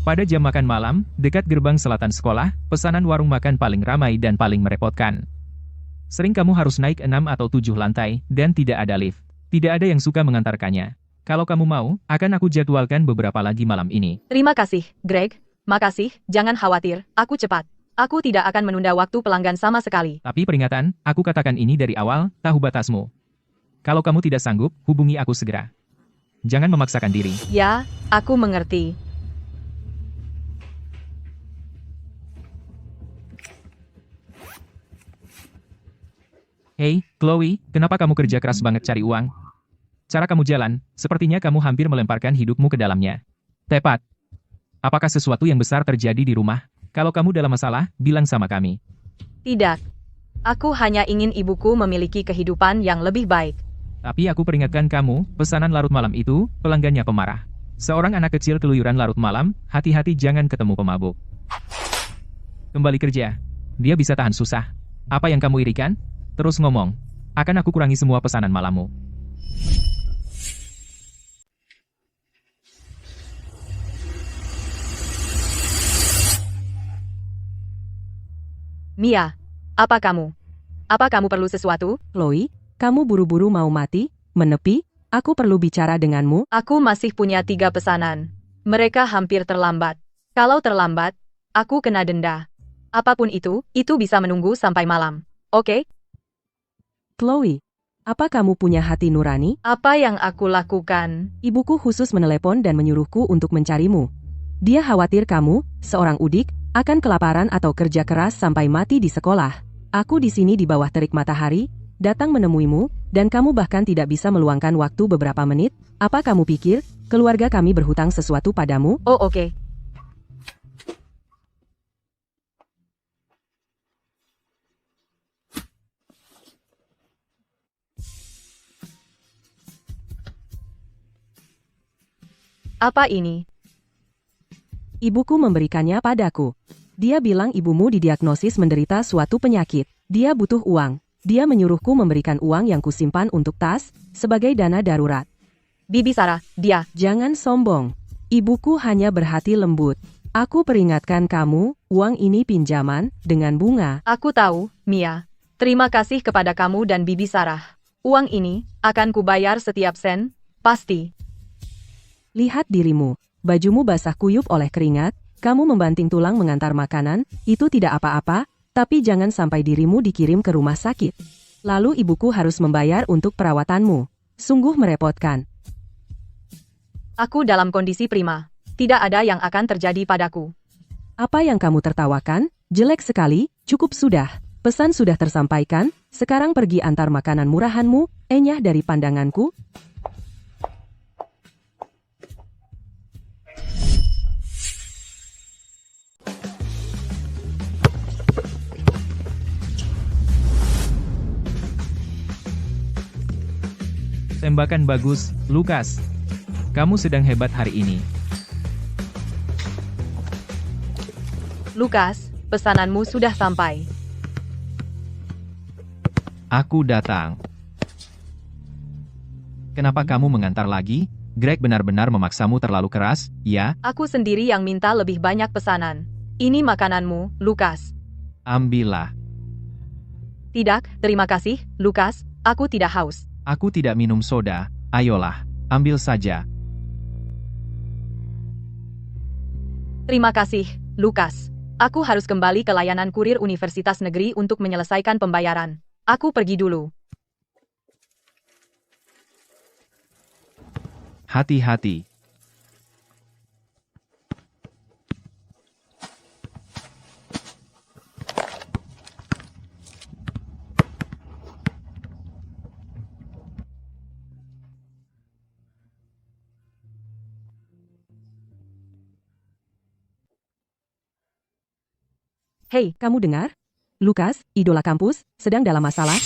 Pada jam makan malam, dekat gerbang selatan sekolah, pesanan warung makan paling ramai dan paling merepotkan. Sering kamu harus naik 6 atau 7 lantai, dan tidak ada lift. Tidak ada yang suka mengantarkannya. Kalau kamu mau, akan aku jadwalkan beberapa lagi malam ini. Terima kasih, Greg. Makasih, jangan khawatir, aku cepat. Aku tidak akan menunda waktu pelanggan sama sekali. Tapi peringatan, aku katakan ini dari awal, tahu batasmu. Kalau kamu tidak sanggup, hubungi aku segera. Jangan memaksakan diri. Ya, aku mengerti. Hei, Chloe, kenapa kamu kerja keras banget cari uang? Cara kamu jalan, sepertinya kamu hampir melemparkan hidupmu ke dalamnya. Tepat. Apakah sesuatu yang besar terjadi di rumah? Kalau kamu dalam masalah, bilang sama kami. Tidak. Aku hanya ingin ibuku memiliki kehidupan yang lebih baik. Tapi aku peringatkan kamu, pesanan larut malam itu, pelanggannya pemarah. Seorang anak kecil keluyuran larut malam, hati-hati jangan ketemu pemabuk. Kembali kerja. Dia bisa tahan susah. Apa yang kamu irikan? Terus ngomong. Akan aku kurangi semua pesanan malammu. Mia, apa kamu? Apa kamu perlu sesuatu? Chloe, kamu buru-buru mau mati? Menepi? Aku perlu bicara denganmu. Aku masih punya 3 pesanan. Mereka hampir terlambat. Kalau terlambat, aku kena denda. Apapun itu bisa menunggu sampai malam. Oke? Chloe, apa kamu punya hati nurani? Apa yang aku lakukan? Ibuku khusus menelepon dan menyuruhku untuk mencarimu. Dia khawatir kamu, seorang udik, akan kelaparan atau kerja keras sampai mati di sekolah. Aku di sini di bawah terik matahari, datang menemuimu, dan kamu bahkan tidak bisa meluangkan waktu beberapa menit. Apa kamu pikir, keluarga kami berhutang sesuatu padamu? Oh oke. Apa ini? Ibuku memberikannya padaku. Dia bilang ibumu didiagnosis menderita suatu penyakit. Dia butuh uang. Dia menyuruhku memberikan uang yang kusimpan untuk tas, sebagai dana darurat. Bibi Sarah, dia. Jangan sombong. Ibuku hanya berhati lembut. Aku peringatkan kamu, uang ini pinjaman, dengan bunga. Aku tahu, Mia. Terima kasih kepada kamu dan Bibi Sarah. Uang ini akan kubayar setiap sen, pasti. Lihat dirimu. Bajumu basah kuyup oleh keringat, kamu membanting tulang mengantar makanan, itu tidak apa-apa, tapi jangan sampai dirimu dikirim ke rumah sakit. Lalu ibuku harus membayar untuk perawatanmu. Sungguh merepotkan. Aku dalam kondisi prima. Tidak ada yang akan terjadi padaku. Apa yang kamu tertawakan? Jelek sekali, cukup sudah. Pesan sudah tersampaikan, sekarang pergi antar makanan murahanmu, enyah dari pandanganku. Tembakan bagus, Lukas. Kamu sedang hebat hari ini. Lukas, pesananmu sudah sampai. Aku datang. Kenapa kamu mengantar lagi? Greg benar-benar memaksamu terlalu keras, ya? Aku sendiri yang minta lebih banyak pesanan. Ini makananmu, Lukas. Ambillah. Tidak, terima kasih, Lukas. Aku tidak haus. Aku tidak minum soda, ayolah, ambil saja. Terima kasih, Lukas. Aku harus kembali ke layanan kurir Universitas Negeri untuk menyelesaikan pembayaran. Aku pergi dulu. Hati-hati. Hei, kamu dengar? Lukas, idola kampus, sedang dalam masalah.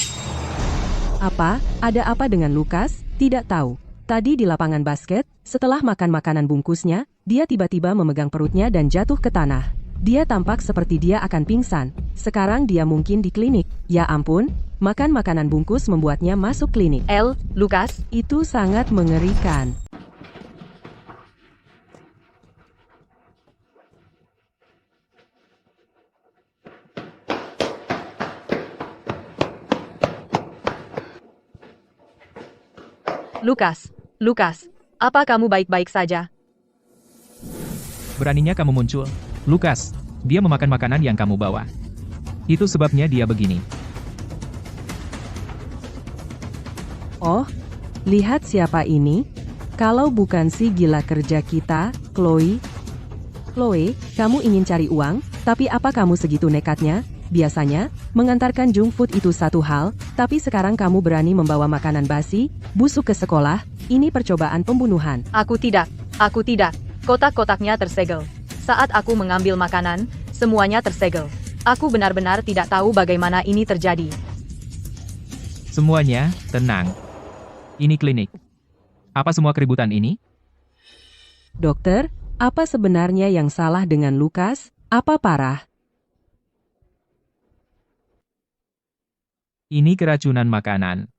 Apa? Ada apa dengan Lukas? Tidak tahu. Tadi di lapangan basket, setelah makan makanan bungkusnya, dia tiba-tiba memegang perutnya dan jatuh ke tanah. Dia tampak seperti dia akan pingsan. Sekarang dia mungkin di klinik. Ya ampun, makan makanan bungkus membuatnya masuk klinik. Lukas, Itu sangat mengerikan. Lukas, apa kamu baik-baik saja? Beraninya kamu muncul. Lukas, dia memakan makanan yang kamu bawa. Itu sebabnya dia begini. Oh, lihat siapa ini? Kalau bukan si gila kerja kita, Chloe. Chloe, kamu ingin cari uang, tapi apa kamu segitu nekatnya? Biasanya, mengantarkan junk food itu satu hal, tapi sekarang kamu berani membawa makanan basi, busuk ke sekolah, ini percobaan pembunuhan. Aku tidak. Kotak-kotaknya tersegel. Saat aku mengambil makanan, semuanya tersegel. Aku benar-benar tidak tahu bagaimana ini terjadi. Semuanya, tenang. Ini klinik. Apa semua keributan ini? Dokter, apa sebenarnya yang salah dengan Lukas? Apa parah? Ini keracunan makanan.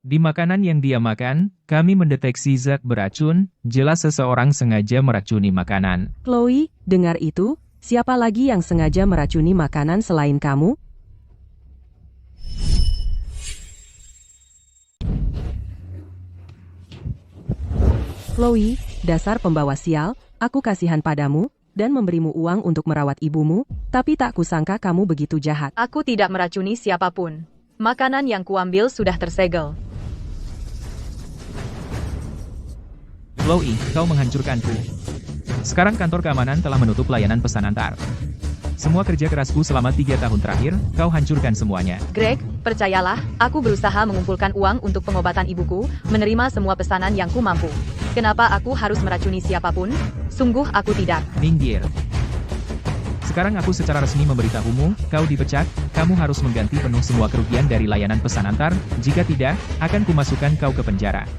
Di makanan yang dia makan, kami mendeteksi zat beracun, jelas seseorang sengaja meracuni makanan. Chloe, dengar itu? Siapa lagi yang sengaja meracuni makanan selain kamu? Chloe, dasar pembawa sial, aku kasihan padamu, dan memberimu uang untuk merawat ibumu, tapi tak kusangka kamu begitu jahat. Aku tidak meracuni siapapun. Makanan yang kuambil sudah tersegel. Chloe, kau menghancurkanku. Sekarang kantor keamanan telah menutup layanan pesan antar. Semua kerja kerasku selama 3 tahun terakhir, kau hancurkan semuanya. Greg, percayalah, aku berusaha mengumpulkan uang untuk pengobatan ibuku, menerima semua pesanan yang ku mampu. Kenapa aku harus meracuni siapapun? Sungguh aku tidak. Minggir. Sekarang aku secara resmi memberitahumu, kau dipecat, kamu harus mengganti penuh semua kerugian dari layanan pesan antar, jika tidak, akan kumasukkan kau ke penjara.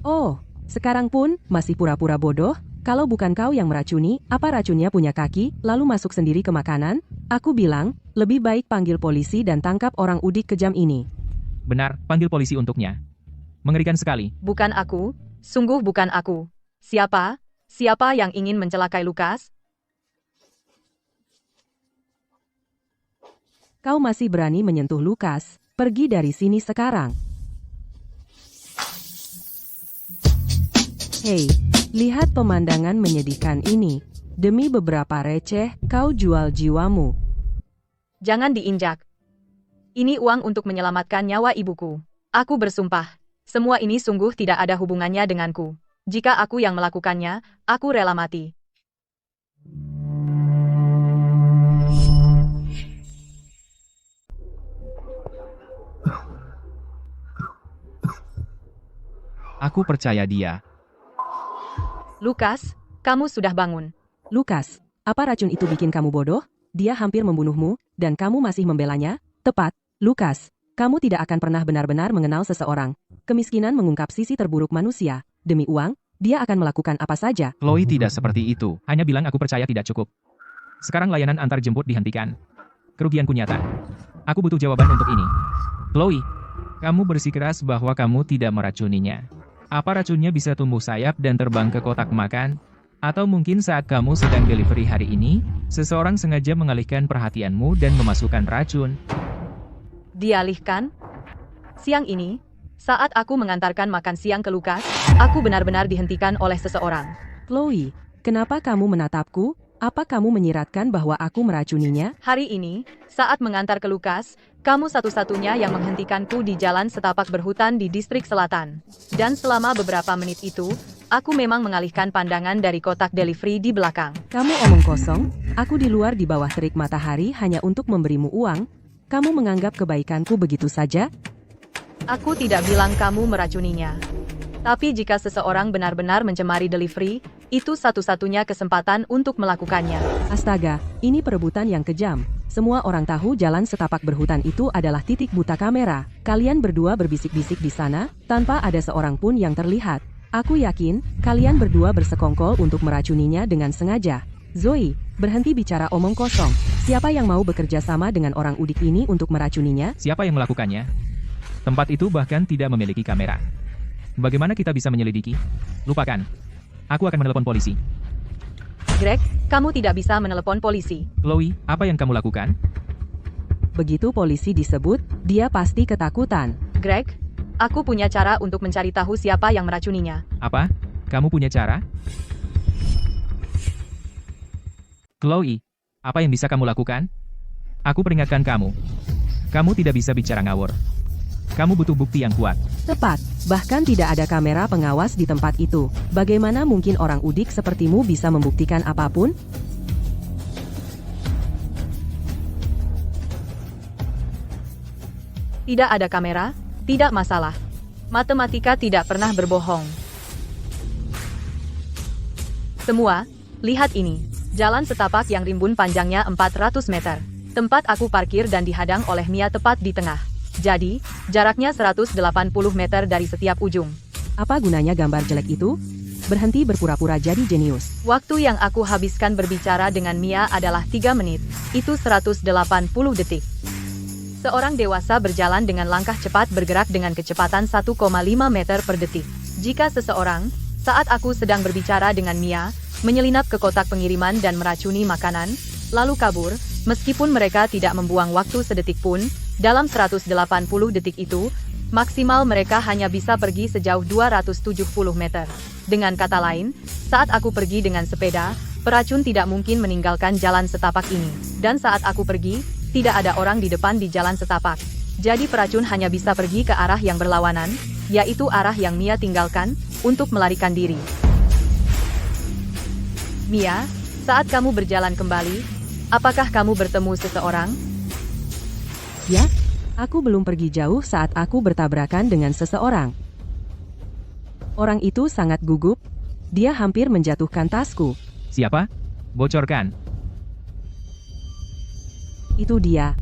Oh, sekarang pun, masih pura-pura bodoh? Kalau bukan kau yang meracuni, apa racunnya punya kaki, lalu masuk sendiri ke makanan? Aku bilang, lebih baik panggil polisi dan tangkap orang udik kejam ini. Benar, panggil polisi untuknya. Mengerikan sekali. Bukan aku, sungguh bukan aku. Siapa? Siapa yang ingin mencelakai Lukas? Kau masih berani menyentuh Lukas, pergi dari sini sekarang. Hei, lihat pemandangan menyedihkan ini. Demi beberapa receh, kau jual jiwamu. Jangan diinjak. Ini uang untuk menyelamatkan nyawa ibuku. Aku bersumpah, semua ini sungguh tidak ada hubungannya denganku. Jika aku yang melakukannya, aku rela mati. Aku percaya dia. Lukas, kamu sudah bangun. Lukas, apa racun itu bikin kamu bodoh? Dia hampir membunuhmu, dan kamu masih membelanya? Tepat, Lukas. Kamu tidak akan pernah benar-benar mengenal seseorang. Kemiskinan mengungkap sisi terburuk manusia. Demi uang, dia akan melakukan apa saja. Chloe tidak seperti itu. Hanya bilang aku percaya tidak cukup. Sekarang layanan antar jemput dihentikan. Kerugianku nyata. Aku butuh jawaban untuk ini. Chloe, kamu bersikeras bahwa kamu tidak meracuninya. Apa racunnya bisa tumbuh sayap dan terbang ke kotak makan? Atau mungkin saat kamu sedang delivery hari ini, seseorang sengaja mengalihkan perhatianmu dan memasukkan racun. Dialihkan? Siang ini, saat aku mengantarkan makan siang ke Lukas, aku benar-benar dihentikan oleh seseorang. Chloe, kenapa kamu menatapku? Apa kamu menyiratkan bahwa aku meracuninya? Hari ini, saat mengantar ke Lukas, kamu satu-satunya yang menghentikanku di jalan setapak berhutan di distrik selatan. Dan selama beberapa menit itu, aku memang mengalihkan pandangan dari kotak delivery di belakang. Kamu omong kosong, aku di luar di bawah terik matahari hanya untuk memberimu uang. Kamu menganggap kebaikanku begitu saja? Aku tidak bilang kamu meracuninya. Tapi jika seseorang benar-benar mencemari delivery, itu satu-satunya kesempatan untuk melakukannya. Astaga, ini perebutan yang kejam. Semua orang tahu jalan setapak berhutan itu adalah titik buta kamera. Kalian berdua berbisik-bisik di sana, tanpa ada seorang pun yang terlihat. Aku yakin, kalian berdua bersekongkol untuk meracuninya dengan sengaja. Zoe, berhenti bicara omong kosong. Siapa yang mau bekerja sama dengan orang udik ini untuk meracuninya? Siapa yang melakukannya? Tempat itu bahkan tidak memiliki kamera. Bagaimana kita bisa menyelidiki? Lupakan. Aku akan menelepon polisi. Greg, kamu tidak bisa menelepon polisi. Chloe, apa yang kamu lakukan? Begitu polisi disebut, dia pasti ketakutan. Greg, aku punya cara untuk mencari tahu siapa yang meracuninya. Apa? Kamu punya cara? Chloe, apa yang bisa kamu lakukan? Aku peringatkan kamu. Kamu tidak bisa bicara ngawur. Kamu butuh bukti yang kuat. Tepat, bahkan tidak ada kamera pengawas di tempat itu. Bagaimana mungkin orang udik sepertimu bisa membuktikan apapun? Tidak ada kamera? Tidak masalah. Matematika tidak pernah berbohong. Semua, lihat ini. Jalan setapak yang rimbun panjangnya 400 meter. Tempat aku parkir dan dihadang oleh Mia tepat di tengah. Jadi, jaraknya 180 meter dari setiap ujung. Apa gunanya gambar jelek itu? Berhenti berpura-pura jadi jenius. Waktu yang aku habiskan berbicara dengan Mia adalah 3 menit. Itu 180 detik. Seorang dewasa berjalan dengan langkah cepat bergerak dengan kecepatan 1,5 meter per detik. Jika seseorang, saat aku sedang berbicara dengan Mia, menyelinap ke kotak pengiriman dan meracuni makanan, lalu kabur, meskipun mereka tidak membuang waktu sedetik pun, dalam 180 detik itu, maksimal mereka hanya bisa pergi sejauh 270 meter. Dengan kata lain, saat aku pergi dengan sepeda, peracun tidak mungkin meninggalkan jalan setapak ini. Dan saat aku pergi, tidak ada orang di depan di jalan setapak. Jadi peracun hanya bisa pergi ke arah yang berlawanan, yaitu arah yang Mia tinggalkan, untuk melarikan diri. Mia, saat kamu berjalan kembali, apakah kamu bertemu seseorang? Ya, aku belum pergi jauh saat aku bertabrakan dengan seseorang. Orang itu sangat gugup. Dia hampir menjatuhkan tasku. Siapa? Bocorkan. Itu dia.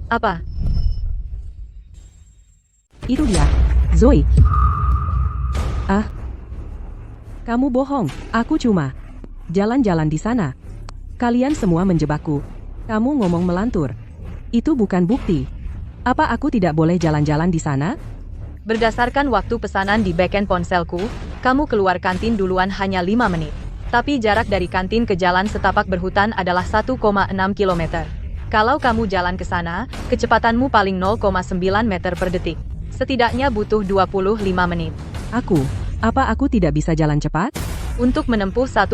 Apa? Itu dia. Zoe. Ah. Kamu bohong. Aku cuma jalan-jalan di sana. Kalian semua menjebakku. Kamu ngomong melantur. Itu bukan bukti. Apa aku tidak boleh jalan-jalan di sana? Berdasarkan waktu pesanan di backend ponselku, kamu keluar kantin duluan hanya 5 menit. Tapi jarak dari kantin ke jalan setapak berhutan adalah 1,6 km. Kalau kamu jalan ke sana, kecepatanmu paling 0,9 meter per detik. Setidaknya butuh 25 menit. Apa aku tidak bisa jalan cepat? Untuk menempuh 1,6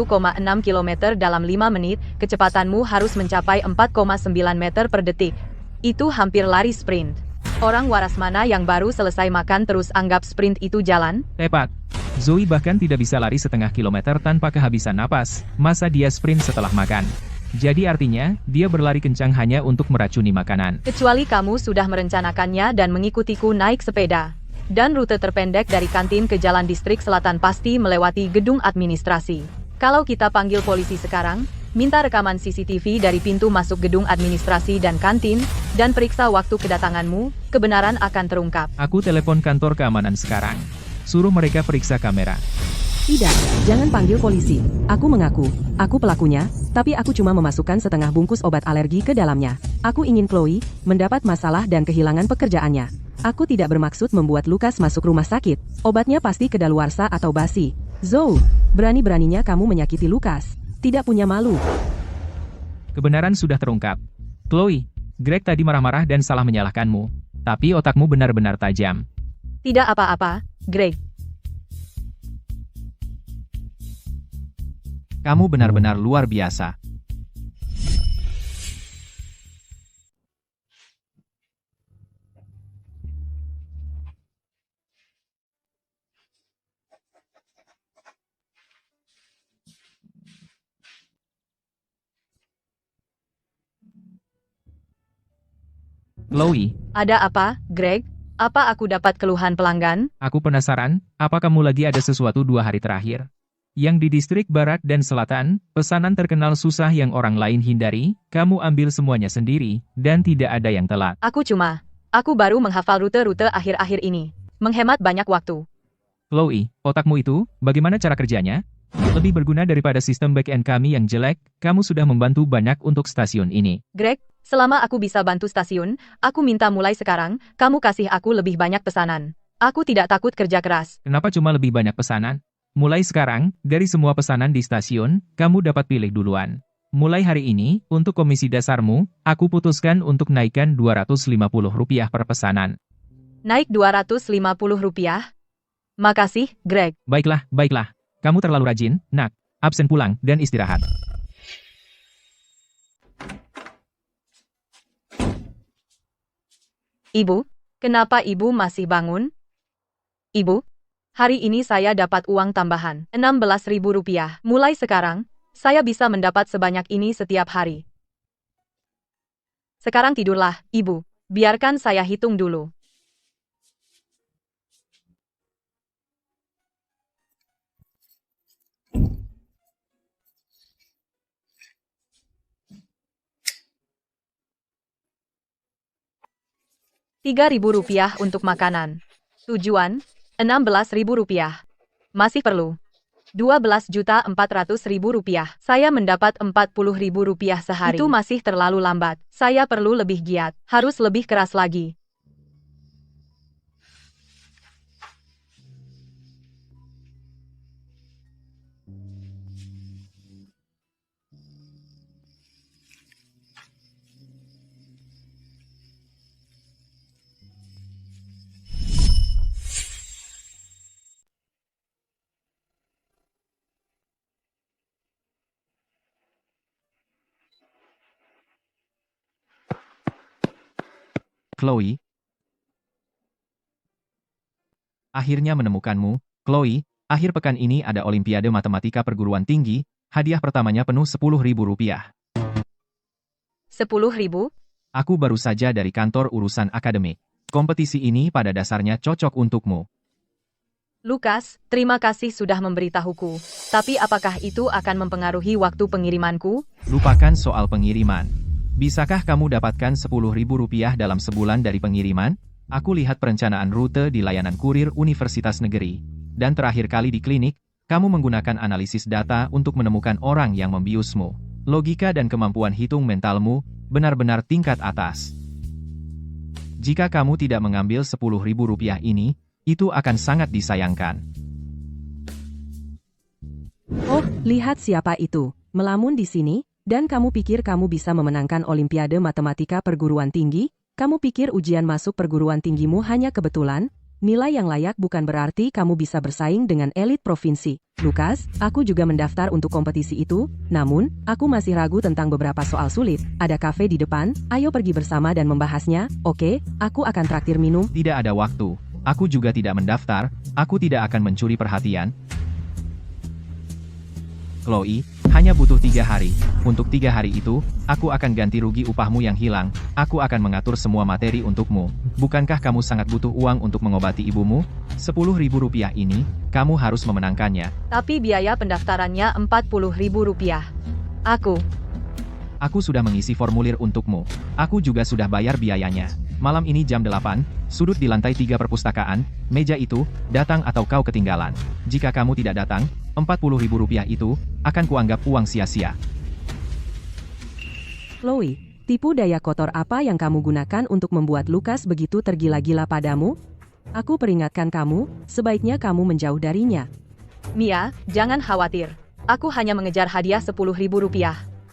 km dalam 5 menit, kecepatanmu harus mencapai 4,9 meter per detik. Itu hampir lari sprint. Orang waras mana yang baru selesai makan terus anggap sprint itu jalan? Tepat. Zoe bahkan tidak bisa lari setengah kilometer tanpa kehabisan napas. Masa dia sprint setelah makan? Jadi artinya, dia berlari kencang hanya untuk meracuni makanan. Kecuali kamu sudah merencanakannya dan mengikutiku naik sepeda. Dan rute terpendek dari kantin ke jalan distrik selatan pasti melewati gedung administrasi. Kalau kita panggil polisi sekarang, minta rekaman CCTV dari pintu masuk gedung administrasi dan kantin, dan periksa waktu kedatanganmu, kebenaran akan terungkap. Aku telepon kantor keamanan sekarang. Suruh mereka periksa kamera. Tidak, jangan panggil polisi. Aku mengaku, aku pelakunya, tapi aku cuma memasukkan setengah bungkus obat alergi ke dalamnya. Aku ingin Chloe mendapat masalah dan kehilangan pekerjaannya. Aku tidak bermaksud membuat Lukas masuk rumah sakit. Obatnya pasti kedaluarsa atau basi. Zoe, berani-beraninya kamu menyakiti Lukas. Tidak punya malu. Kebenaran sudah terungkap. Chloe, Greg tadi marah-marah dan salah menyalahkanmu. Tapi otakmu benar-benar tajam. Tidak apa-apa, Greg. Kamu benar-benar luar biasa. Chloe, Ada apa, Greg? Apa aku dapat keluhan pelanggan? aku penasaran, apa kamu lagi ada sesuatu 2 hari terakhir? Yang di distrik barat dan selatan, pesanan terkenal susah yang orang lain hindari, kamu ambil semuanya sendiri, dan tidak ada yang telat. Aku baru menghafal rute-rute akhir-akhir ini. Menghemat banyak waktu. Chloe, otakmu itu, bagaimana cara kerjanya? Lebih berguna daripada sistem back-end kami yang jelek, kamu sudah membantu banyak untuk stasiun ini. Greg, selama aku bisa bantu stasiun, aku minta mulai sekarang, kamu kasih aku lebih banyak pesanan. Aku tidak takut kerja keras. Kenapa cuma lebih banyak pesanan? Mulai sekarang, dari semua pesanan di stasiun, kamu dapat pilih duluan. Mulai hari ini, untuk komisi dasarmu, aku putuskan untuk naikkan Rp250 per pesanan. Naik Rp250? Makasih, Greg. Baiklah, baiklah. Kamu terlalu rajin, nak. Absen pulang, dan istirahat. Ibu, kenapa ibu masih bangun? Ibu, hari ini saya dapat uang tambahan, Rp16.000. Mulai sekarang, saya bisa mendapat sebanyak ini setiap hari. Sekarang tidurlah, ibu. Biarkan saya hitung dulu. Rp3.000 untuk makanan. Tujuan, Rp16.000. Masih perlu. Rp12.400.000. Saya mendapat Rp40.000 sehari. Itu masih terlalu lambat. Saya perlu lebih giat. Harus lebih keras lagi. Chloe. Akhirnya menemukanmu, Chloe. Akhir pekan ini ada Olimpiade Matematika Perguruan Tinggi, hadiah pertamanya penuh Rp10.000. Rp10.000? Aku baru saja dari kantor urusan akademik. Kompetisi ini pada dasarnya cocok untukmu. Lukas, terima kasih sudah memberitahuku. Tapi apakah itu akan mempengaruhi waktu pengirimanku? Lupakan soal pengiriman. Bisakah kamu dapatkan Rp10.000 dalam sebulan dari pengiriman? Aku lihat perencanaan rute di layanan kurir Universitas Negeri. Dan terakhir kali di klinik, kamu menggunakan analisis data untuk menemukan orang yang membiusmu. Logika dan kemampuan hitung mentalmu benar-benar tingkat atas. Jika kamu tidak mengambil Rp10.000 ini, itu akan sangat disayangkan. Oh, lihat siapa itu, melamun di sini, dan kamu pikir kamu bisa memenangkan Olimpiade Matematika Perguruan Tinggi? Kamu pikir ujian masuk perguruan tinggimu hanya kebetulan? Nilai yang layak bukan berarti kamu bisa bersaing dengan elit provinsi. Lukas, aku juga mendaftar untuk kompetisi itu, namun, aku masih ragu tentang beberapa soal sulit. Ada kafe di depan, ayo pergi bersama dan membahasnya, oke? Aku akan traktir minum. Tidak ada waktu. Aku juga tidak mendaftar, aku tidak akan mencuri perhatian. Chloe, hanya butuh 3 hari. Untuk 3 hari itu, aku akan ganti rugi upahmu yang hilang. Aku akan mengatur semua materi untukmu. Bukankah kamu sangat butuh uang untuk mengobati ibumu? Rp10.000 ini, kamu harus memenangkannya. Tapi biaya pendaftarannya Rp40.000. Aku sudah mengisi formulir untukmu. Aku juga sudah bayar biayanya. Malam ini jam 8, sudut di lantai 3 perpustakaan, meja itu, datang atau kau ketinggalan. Jika kamu tidak datang, Rp40.000 itu, akan kuanggap uang sia-sia. Chloe, tipu daya kotor apa yang kamu gunakan untuk membuat Lukas begitu tergila-gila padamu? Aku peringatkan kamu, sebaiknya kamu menjauh darinya. Mia, jangan khawatir. Aku hanya mengejar hadiah Rp10.000.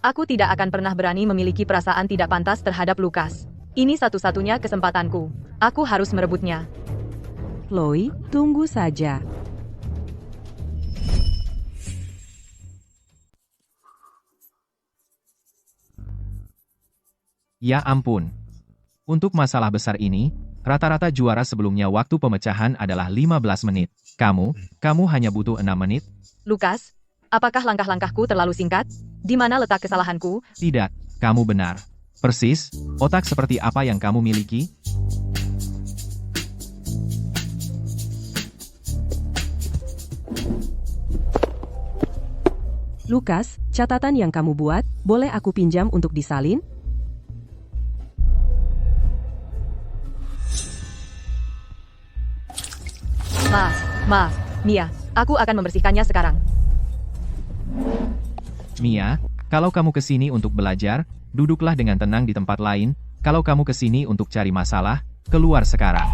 Aku tidak akan pernah berani memiliki perasaan tidak pantas terhadap Lukas. Ini satu-satunya kesempatanku. Aku harus merebutnya. Chloe, tunggu saja. Ya ampun. Untuk masalah besar ini, rata-rata juara sebelumnya waktu pemecahan adalah 15 menit. Kamu hanya butuh 6 menit? Lukas, apakah langkah-langkahku terlalu singkat? Di mana letak kesalahanku? Tidak, kamu benar. Persis, otak seperti apa yang kamu miliki? Lukas, catatan yang kamu buat, boleh aku pinjam untuk disalin? Maaf, Mia, aku akan membersihkannya sekarang. Mia, kalau kamu kesini untuk belajar, duduklah dengan tenang di tempat lain. Kalau kamu kesini untuk cari masalah, keluar sekarang.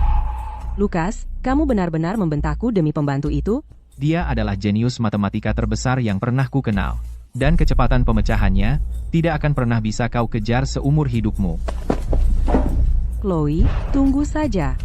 Lukas, kamu benar-benar membentakku demi pembantu itu? Dia adalah jenius matematika terbesar yang pernah ku kenal. Dan kecepatan pemecahannya, tidak akan pernah bisa kau kejar seumur hidupmu. Chloe, tunggu saja.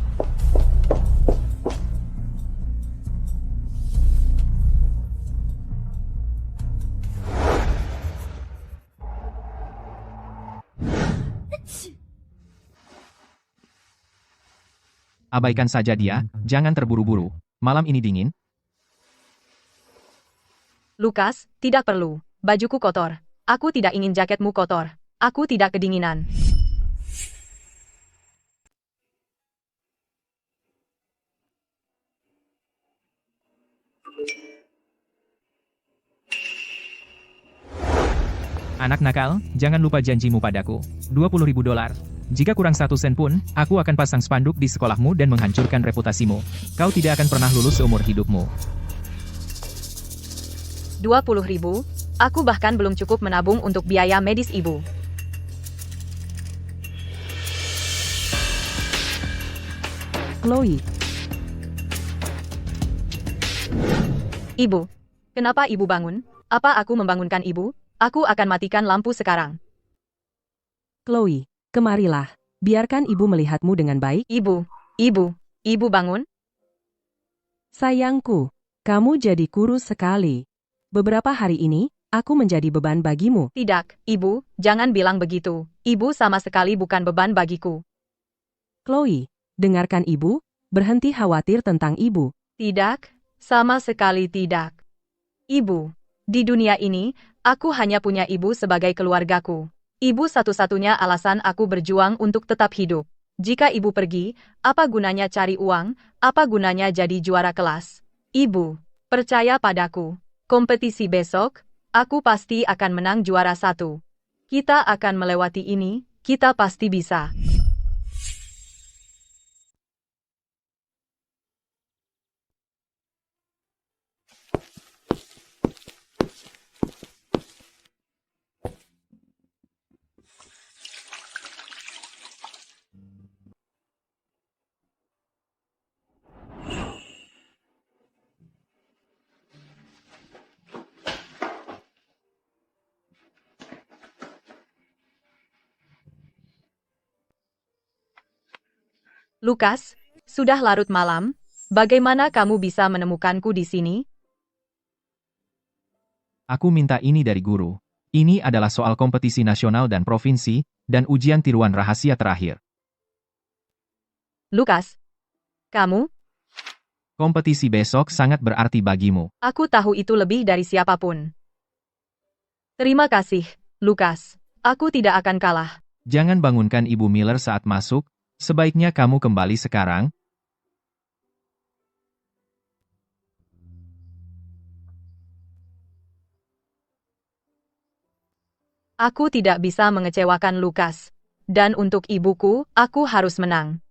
Abaikan saja dia, jangan terburu-buru. Malam ini dingin. Lukas, tidak perlu. Bajuku kotor. Aku tidak ingin jaketmu kotor. Aku tidak kedinginan. Anak nakal, jangan lupa janjimu padaku. $20.000. Jika kurang 1 sen pun, aku akan pasang spanduk di sekolahmu dan menghancurkan reputasimu. Kau tidak akan pernah lulus seumur hidupmu. 20.000? Aku bahkan belum cukup menabung untuk biaya medis ibu. Chloe, Ibu. Kenapa ibu bangun? Apa aku membangunkan ibu? Aku akan matikan lampu sekarang. Chloe, kemarilah. Biarkan ibu melihatmu dengan baik. Ibu bangun? Sayangku, kamu jadi kurus sekali. Beberapa hari ini, aku menjadi beban bagimu. Tidak, ibu, jangan bilang begitu. Ibu sama sekali bukan beban bagiku. Chloe, dengarkan ibu, berhenti khawatir tentang ibu. Tidak, sama sekali tidak. Ibu, di dunia ini, aku hanya punya ibu sebagai keluargaku. Ibu satu-satunya alasan aku berjuang untuk tetap hidup. Jika ibu pergi, apa gunanya cari uang, apa gunanya jadi juara kelas? Ibu, percaya padaku. Kompetisi besok, aku pasti akan menang juara 1. Kita akan melewati ini, kita pasti bisa. Lukas, sudah larut malam. Bagaimana kamu bisa menemukanku di sini? Aku minta ini dari guru. Ini adalah soal kompetisi nasional dan provinsi, dan ujian tiruan rahasia terakhir. Lukas, kamu? Kompetisi besok sangat berarti bagimu. Aku tahu itu lebih dari siapapun. Terima kasih, Lukas. Aku tidak akan kalah. Jangan bangunkan Ibu Miller saat masuk, sebaiknya kamu kembali sekarang. Aku tidak bisa mengecewakan Lukas. Dan untuk ibuku, aku harus menang.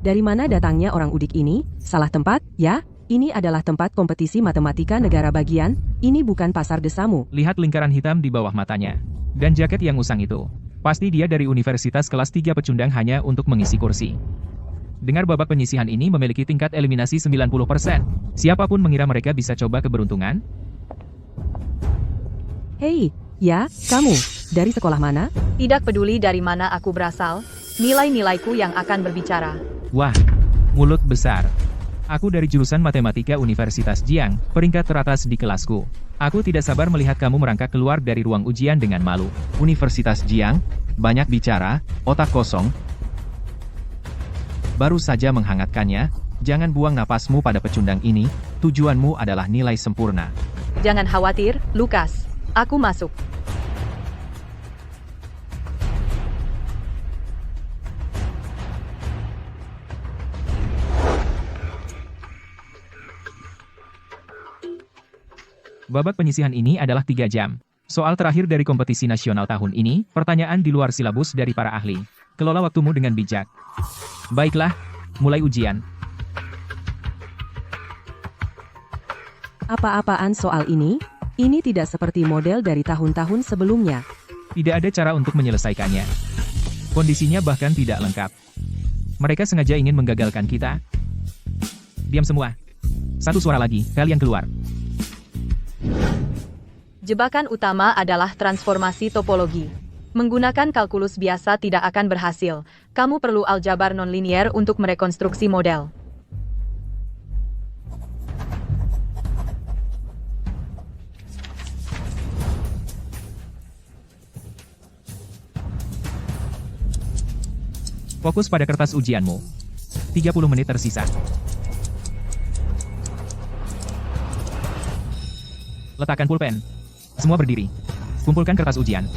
Dari mana datangnya orang udik ini? Salah tempat, ya? Ini adalah tempat kompetisi matematika negara bagian. Ini bukan pasar desamu. Lihat lingkaran hitam di bawah matanya. Dan jaket yang usang itu. Pasti dia dari universitas kelas 3 pecundang hanya untuk mengisi kursi. Dengar babak penyisihan ini memiliki tingkat eliminasi 90%. Siapapun mengira mereka bisa coba keberuntungan? Hei, ya, kamu. Dari sekolah mana? Tidak peduli dari mana aku berasal, nilai-nilaiku yang akan berbicara. Wah, mulut besar. Aku dari jurusan Matematika Universitas Jiang, peringkat teratas di kelasku. Aku tidak sabar melihat kamu merangkak keluar dari ruang ujian dengan malu. Universitas Jiang, banyak bicara, otak kosong. Baru saja menghangatkannya, jangan buang napasmu pada pecundang ini, tujuanmu adalah nilai sempurna. Jangan khawatir, Lukas. Aku masuk. Babak penyisihan ini adalah 3 jam. Soal terakhir dari kompetisi nasional tahun ini, pertanyaan di luar silabus dari para ahli. Kelola waktumu dengan bijak. Baiklah, mulai ujian. Apa-apaan soal ini? Ini tidak seperti model dari tahun-tahun sebelumnya. Tidak ada cara untuk menyelesaikannya. Kondisinya bahkan tidak lengkap. Mereka sengaja ingin menggagalkan kita. Diam semua. Satu suara lagi, kalian keluar. Jebakan utama adalah transformasi topologi. Menggunakan kalkulus biasa tidak akan berhasil. Kamu perlu aljabar nonlinier untuk merekonstruksi model. Fokus pada kertas ujianmu. 30 menit tersisa. Letakkan pulpen. Semua berdiri. Kumpulkan kertas ujian.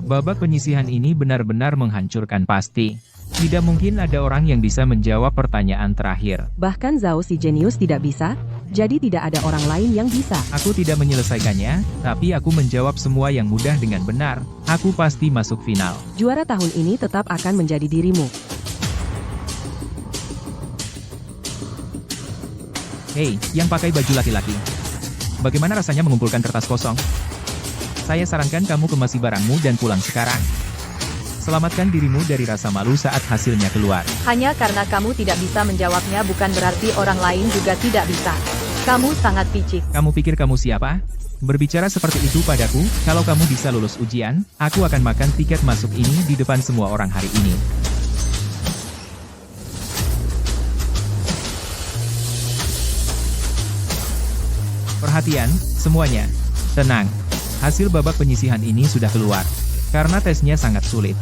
Babak penyisihan ini benar-benar menghancurkan pasti. Tidak mungkin ada orang yang bisa menjawab pertanyaan terakhir. Bahkan Zhao si jenius tidak bisa, jadi tidak ada orang lain yang bisa. Aku tidak menyelesaikannya, tapi aku menjawab semua yang mudah dengan benar. Aku pasti masuk final. Juara tahun ini tetap akan menjadi dirimu. Hei, yang pakai baju laki-laki. Bagaimana rasanya mengumpulkan kertas kosong? Saya sarankan kamu kemasi barangmu dan pulang sekarang. Selamatkan dirimu dari rasa malu saat hasilnya keluar. Hanya karena kamu tidak bisa menjawabnya bukan berarti orang lain juga tidak bisa. Kamu sangat picik. Kamu pikir kamu siapa? Berbicara seperti itu padaku, kalau kamu bisa lulus ujian, aku akan makan tiket masuk ini di depan semua orang hari ini. Perhatian, semuanya. Tenang. Hasil babak penyisihan ini sudah keluar. Karena tesnya sangat sulit.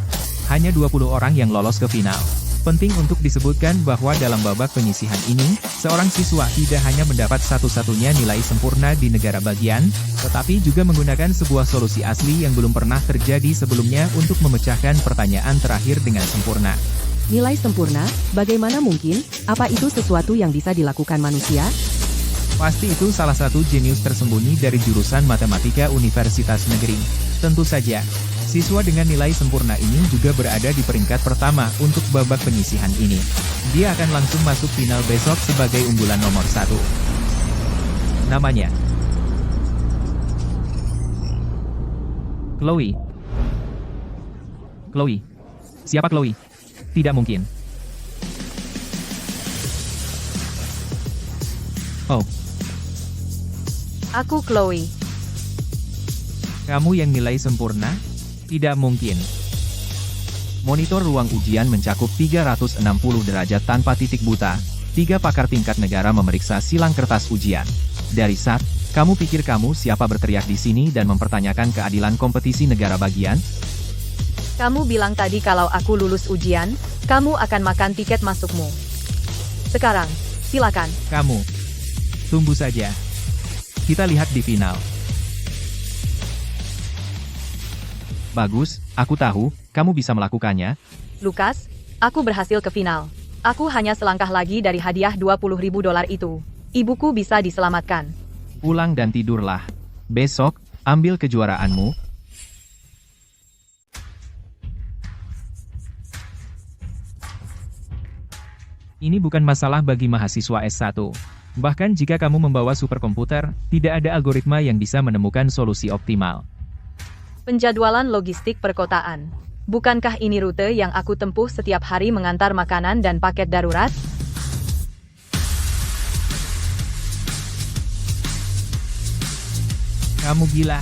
Hanya 20 orang yang lolos ke final. Penting untuk disebutkan bahwa dalam babak penyisihan ini, seorang siswa tidak hanya mendapat satu-satunya nilai sempurna di negara bagian, tetapi juga menggunakan sebuah solusi asli yang belum pernah terjadi sebelumnya untuk memecahkan pertanyaan terakhir dengan sempurna. Nilai sempurna, bagaimana mungkin? Apa itu sesuatu yang bisa dilakukan manusia? Pasti itu salah satu jenius tersembunyi dari jurusan Matematika Universitas Negeri. Tentu saja. Siswa dengan nilai sempurna ini juga berada di peringkat pertama untuk babak penyisihan ini. Dia akan langsung masuk final besok sebagai unggulan nomor 1. Namanya Chloe. Chloe. Siapa Chloe? Tidak mungkin. Oh, Aku Chloe. kamu yang nilai sempurna? Tidak mungkin. Monitor ruang ujian mencakup 360 derajat tanpa titik buta. 3 pakar tingkat negara memeriksa silang kertas ujian. Dari Sat, kamu pikir kamu siapa berteriak di sini dan mempertanyakan keadilan kompetisi negara bagian? Kamu bilang tadi kalau aku lulus ujian, kamu akan makan tiket masukmu. Sekarang, silakan. Kamu. Tunggu saja. Kita lihat di final. Bagus, aku tahu, kamu bisa melakukannya. Lukas, aku berhasil ke final. Aku hanya selangkah lagi dari hadiah $20.000 itu. Ibuku bisa diselamatkan. Pulang dan tidurlah. Besok, ambil kejuaraanmu. Ini bukan masalah bagi mahasiswa S1. Bahkan jika kamu membawa superkomputer, tidak ada algoritma yang bisa menemukan solusi optimal. Penjadwalan logistik perkotaan. Bukankah ini rute yang aku tempuh setiap hari mengantar makanan dan paket darurat? Kamu gila.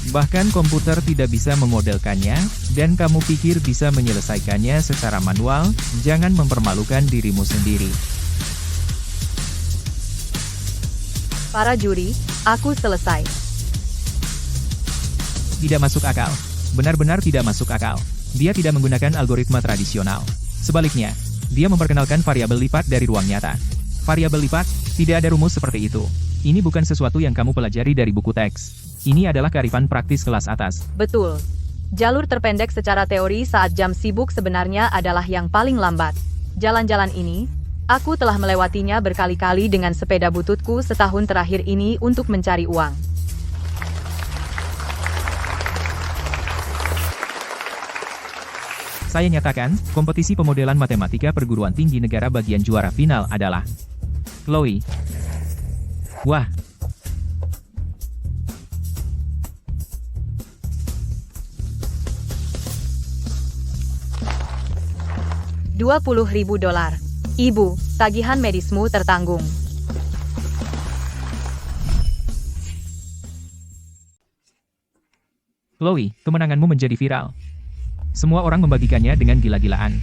Bahkan komputer tidak bisa memodelkannya, dan kamu pikir bisa menyelesaikannya secara manual. Jangan mempermalukan dirimu sendiri. Para juri, aku selesai. Tidak masuk akal. Benar-benar tidak masuk akal. Dia tidak menggunakan algoritma tradisional. Sebaliknya, dia memperkenalkan variabel lipat dari ruang nyata. Variabel lipat, tidak ada rumus seperti itu. Ini bukan sesuatu yang kamu pelajari dari buku teks. Ini adalah kearifan praktis kelas atas. Betul. Jalur terpendek secara teori saat jam sibuk sebenarnya adalah yang paling lambat. Jalan-jalan ini, aku telah melewatinya berkali-kali dengan sepeda bututku setahun terakhir ini untuk mencari uang. Saya nyatakan, kompetisi pemodelan matematika perguruan tinggi negara bagian juara final adalah Chloe. Wah. $20.000. Ibu, tagihan medismu tertanggung. Chloe, kemenanganmu menjadi viral. Semua orang membagikannya dengan gila-gilaan.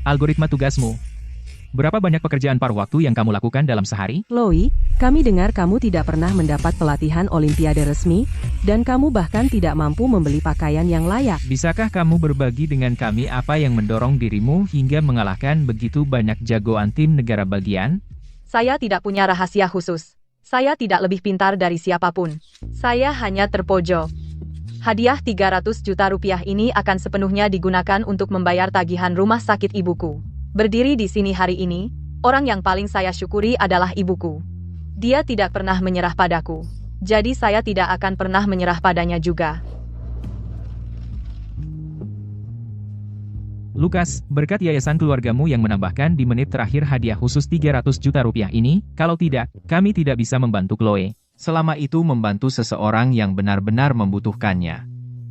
Algoritma tugasmu. Berapa banyak pekerjaan paruh waktu yang kamu lakukan dalam sehari? Chloe, kami dengar kamu tidak pernah mendapat pelatihan olimpiade resmi, dan kamu bahkan tidak mampu membeli pakaian yang layak. Bisakah kamu berbagi dengan kami apa yang mendorong dirimu hingga mengalahkan begitu banyak jagoan tim negara bagian? Saya tidak punya rahasia khusus. Saya tidak lebih pintar dari siapapun. Saya hanya terpojok. Hadiah 300 juta rupiah ini akan sepenuhnya digunakan untuk membayar tagihan rumah sakit ibuku. Berdiri di sini hari ini, orang yang paling saya syukuri adalah ibuku. Dia tidak pernah menyerah padaku. Jadi saya tidak akan pernah menyerah padanya juga. Lukas, berkat yayasan keluargamu yang menambahkan di menit terakhir hadiah khusus 300 juta rupiah ini, kalau tidak, kami tidak bisa membantu Chloe. Selama itu membantu seseorang yang benar-benar membutuhkannya.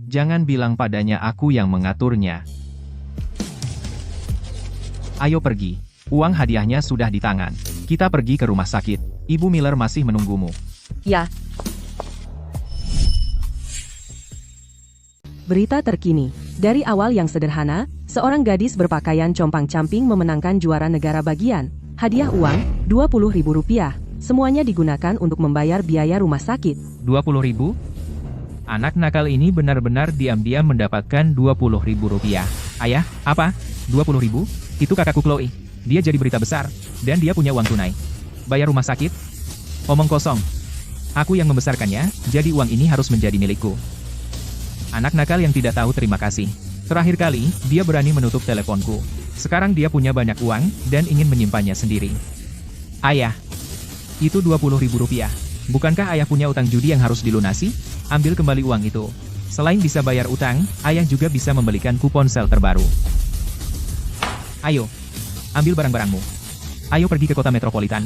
Jangan bilang padanya aku yang mengaturnya. Ayo pergi. Uang hadiahnya sudah di tangan. Kita pergi ke rumah sakit. Ibu Miller masih menunggumu. Ya. Berita terkini. Dari awal yang sederhana, seorang gadis berpakaian compang-camping memenangkan juara negara bagian. Hadiah uang, Rp20.000. Semuanya digunakan untuk membayar biaya rumah sakit. 20.000? Anak nakal ini benar-benar diam-diam mendapatkan Rp20.000. Ayah, apa? 20.000? Itu kakakku Chloe. Dia jadi berita besar, dan dia punya uang tunai. Bayar rumah sakit? Omong kosong. Aku yang membesarkannya, jadi uang ini harus menjadi milikku. Anak nakal yang tidak tahu terima kasih. Terakhir kali, dia berani menutup teleponku. Sekarang dia punya banyak uang, dan ingin menyimpannya sendiri. Ayah, itu Rp20.000. Bukankah ayah punya utang judi yang harus dilunasi? Ambil kembali uang itu. Selain bisa bayar utang, ayah juga bisa membelikan kupon sel terbaru. Ayo, ambil barang-barangmu. Ayo pergi ke kota metropolitan.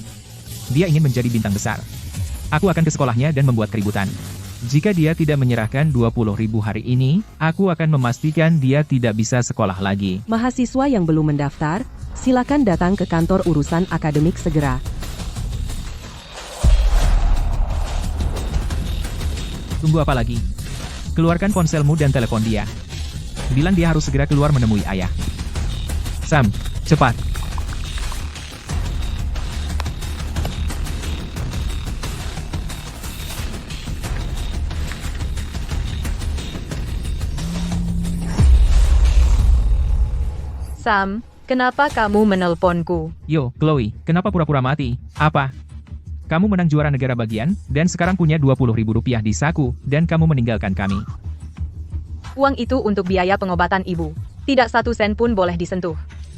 Dia ingin menjadi bintang besar. Aku akan ke sekolahnya dan membuat keributan. Jika dia tidak menyerahkan 20.000 hari ini, aku akan memastikan dia tidak bisa sekolah lagi. Mahasiswa yang belum mendaftar, silakan datang ke kantor urusan akademik segera. Tunggu apa lagi? Keluarkan ponselmu dan telepon dia. Bilang dia harus segera keluar menemui ayah. Sam, cepat. Sam, kenapa kamu menelponku? Yo, Chloe, kenapa pura-pura mati? Apa? Kamu menang juara negara bagian, dan sekarang punya Rp20.000 di saku, dan kamu meninggalkan kami. Uang itu untuk biaya pengobatan ibu. Tidak 1 sen pun boleh disentuh.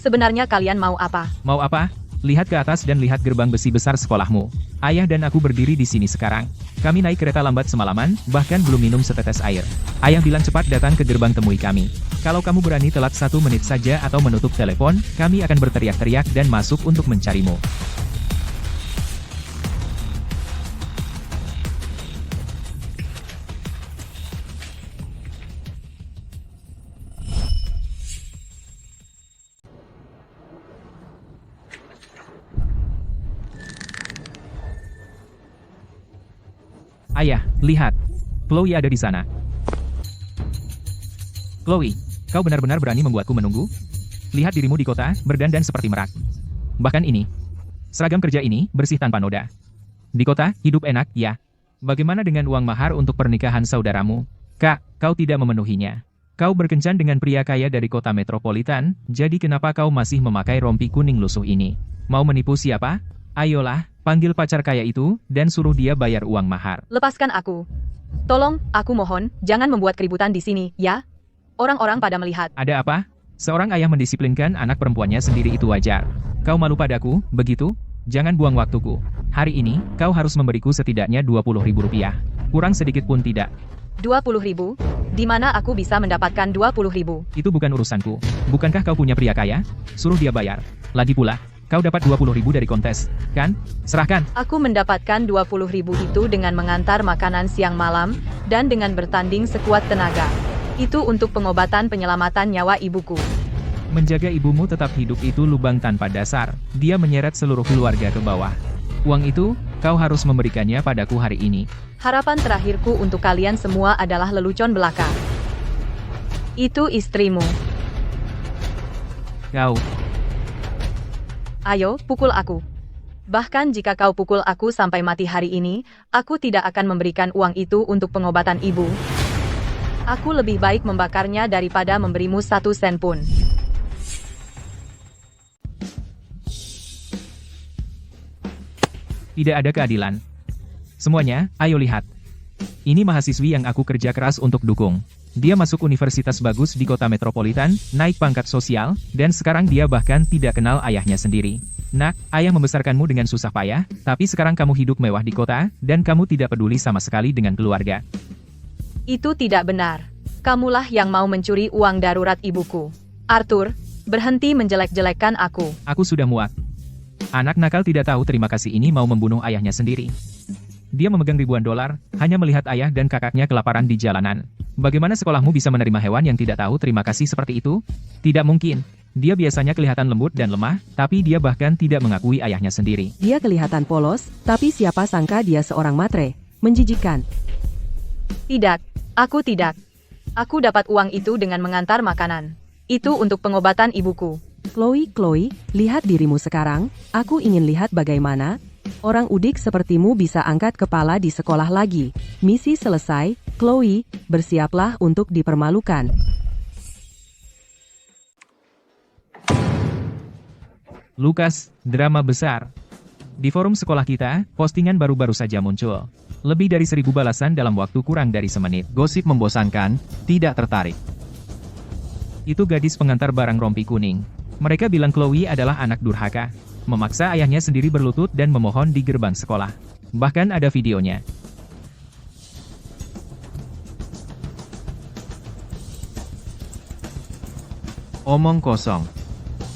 Sebenarnya kalian mau apa? Mau apa? Lihat ke atas dan lihat gerbang besi besar sekolahmu. Ayah dan aku berdiri di sini sekarang. Kami naik kereta lambat semalaman, bahkan belum minum setetes air. Ayah bilang cepat datang ke gerbang temui kami. Kalau kamu berani telat 1 menit saja atau menutup telepon, kami akan berteriak-teriak dan masuk untuk mencarimu. Ayah, lihat. Chloe ada di sana. Chloe, kau benar-benar berani membuatku menunggu? Lihat dirimu di kota, berdandan seperti merak. Bahkan ini. Seragam kerja ini, bersih tanpa noda. Di kota, hidup enak, ya. Bagaimana dengan uang mahar untuk pernikahan saudaramu? Kak, kau tidak memenuhinya. Kau berkencan dengan pria kaya dari kota metropolitan, jadi kenapa kau masih memakai rompi kuning lusuh ini? Mau menipu siapa? Ayolah, panggil pacar kaya itu, dan suruh dia bayar uang mahar. Lepaskan aku. Tolong, aku mohon, jangan membuat keributan di sini, ya? Orang-orang pada melihat. Ada apa? Seorang ayah mendisiplinkan anak perempuannya sendiri itu wajar. Kau malu padaku, begitu? Jangan buang waktuku. Hari ini, kau harus memberiku setidaknya Rp20.000. Kurang sedikit pun tidak. 20.000? Di mana aku bisa mendapatkan 20.000? Itu bukan urusanku. Bukankah kau punya pria kaya? Suruh dia bayar. Lagi pula, kau dapat 20.000 dari kontes, kan? Serahkan. Aku mendapatkan 20.000 itu dengan mengantar makanan siang malam, dan dengan bertanding sekuat tenaga. Itu untuk pengobatan penyelamatan nyawa ibuku. Menjaga ibumu tetap hidup itu lubang tanpa dasar. Dia menyeret seluruh keluarga ke bawah. Uang itu, kau harus memberikannya padaku hari ini. Harapan terakhirku untuk kalian semua adalah lelucon belaka. Itu istrimu. Kau, Ayo, pukul aku. Bahkan jika kau pukul aku sampai mati hari ini, aku tidak akan memberikan uang itu untuk pengobatan ibu. Aku lebih baik membakarnya daripada memberimu 1 sen pun. tidak ada keadilan. Semuanya, ayo lihat. Ini mahasiswi yang aku kerja keras untuk dukung. Dia masuk universitas bagus di kota metropolitan, naik pangkat sosial, dan sekarang dia bahkan tidak kenal ayahnya sendiri. Nak, ayah membesarkanmu dengan susah payah, tapi sekarang kamu hidup mewah di kota, dan kamu tidak peduli sama sekali dengan keluarga. Itu tidak benar. Kamulah yang mau mencuri uang darurat ibuku. Arthur, berhenti menjelek-jelekkan aku. Aku sudah muak. Anak nakal tidak tahu terima kasih ini mau membunuh ayahnya sendiri. Dia memegang ribuan dolar, hanya melihat ayah dan kakaknya kelaparan di jalanan. Bagaimana sekolahmu bisa menerima hewan yang tidak tahu terima kasih seperti itu? Tidak mungkin. Dia biasanya kelihatan lembut dan lemah, tapi dia bahkan tidak mengakui ayahnya sendiri. Dia kelihatan polos, tapi siapa sangka dia seorang matre. Menjijikan. Tidak, aku tidak. Aku dapat uang itu dengan mengantar makanan. Itu untuk pengobatan ibuku. Chloe, lihat dirimu sekarang. Aku ingin lihat bagaimana orang udik sepertimu bisa angkat kepala di sekolah lagi. Misi selesai. Chloe, bersiaplah untuk dipermalukan. Lukas, drama besar. Di forum sekolah kita, postingan baru-baru saja muncul. Lebih dari 1000 balasan dalam waktu kurang dari semenit. Gosip membosankan, tidak tertarik. Itu gadis pengantar barang rompi kuning. Mereka bilang Chloe adalah anak durhaka. Memaksa ayahnya sendiri berlutut dan memohon di gerbang sekolah. Bahkan ada videonya. Omong kosong.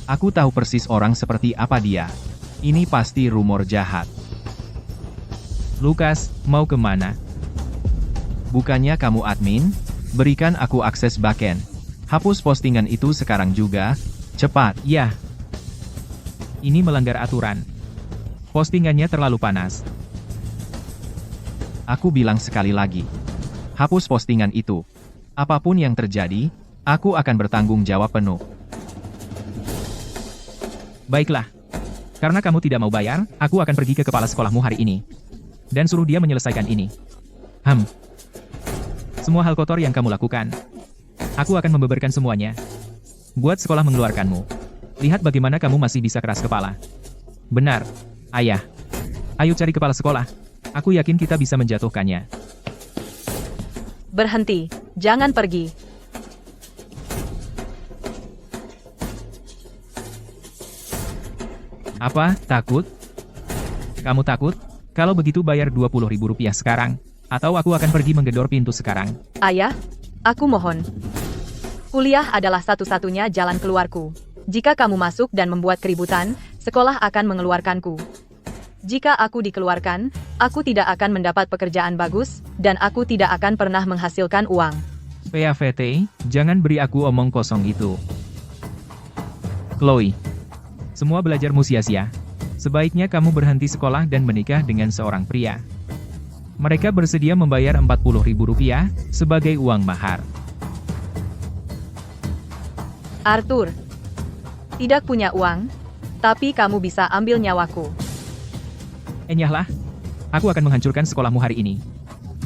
Aku tahu persis orang seperti apa dia. Ini pasti rumor jahat. Lukas, mau kemana? Bukannya kamu admin? Berikan aku akses backend. Hapus postingan itu sekarang juga. Cepat. Ya. Ini melanggar aturan. Postingannya terlalu panas. Aku bilang sekali lagi. Hapus postingan itu. Apapun yang terjadi, aku akan bertanggung jawab penuh. Baiklah. Karena kamu tidak mau bayar, aku akan pergi ke kepala sekolahmu hari ini. Dan suruh dia menyelesaikan ini. Semua hal kotor yang kamu lakukan. Aku akan membeberkan semuanya. Buat sekolah mengeluarkanmu. Lihat bagaimana kamu masih bisa keras kepala. Benar, ayah. Ayo cari kepala sekolah. Aku yakin kita bisa menjatuhkannya. Berhenti, jangan pergi. Apa, takut? Kamu takut? Kalau begitu bayar 20.000 rupiah sekarang. Atau aku akan pergi menggedor pintu sekarang. Ayah, aku mohon. Kuliah adalah satu-satunya jalan keluarku. Jika kamu masuk dan membuat keributan, sekolah akan mengeluarkanku. Jika aku dikeluarkan, aku tidak akan mendapat pekerjaan bagus, dan aku tidak akan pernah menghasilkan uang. PAVT, jangan beri aku omong kosong itu. Chloe, semua belajarmu sia-sia. Sebaiknya kamu berhenti sekolah dan menikah dengan seorang pria. Mereka bersedia membayar 40.000 rupiah sebagai uang mahar. Arthur, tidak punya uang, tapi kamu bisa ambil nyawaku. Enyahlah, aku akan menghancurkan sekolahmu hari ini.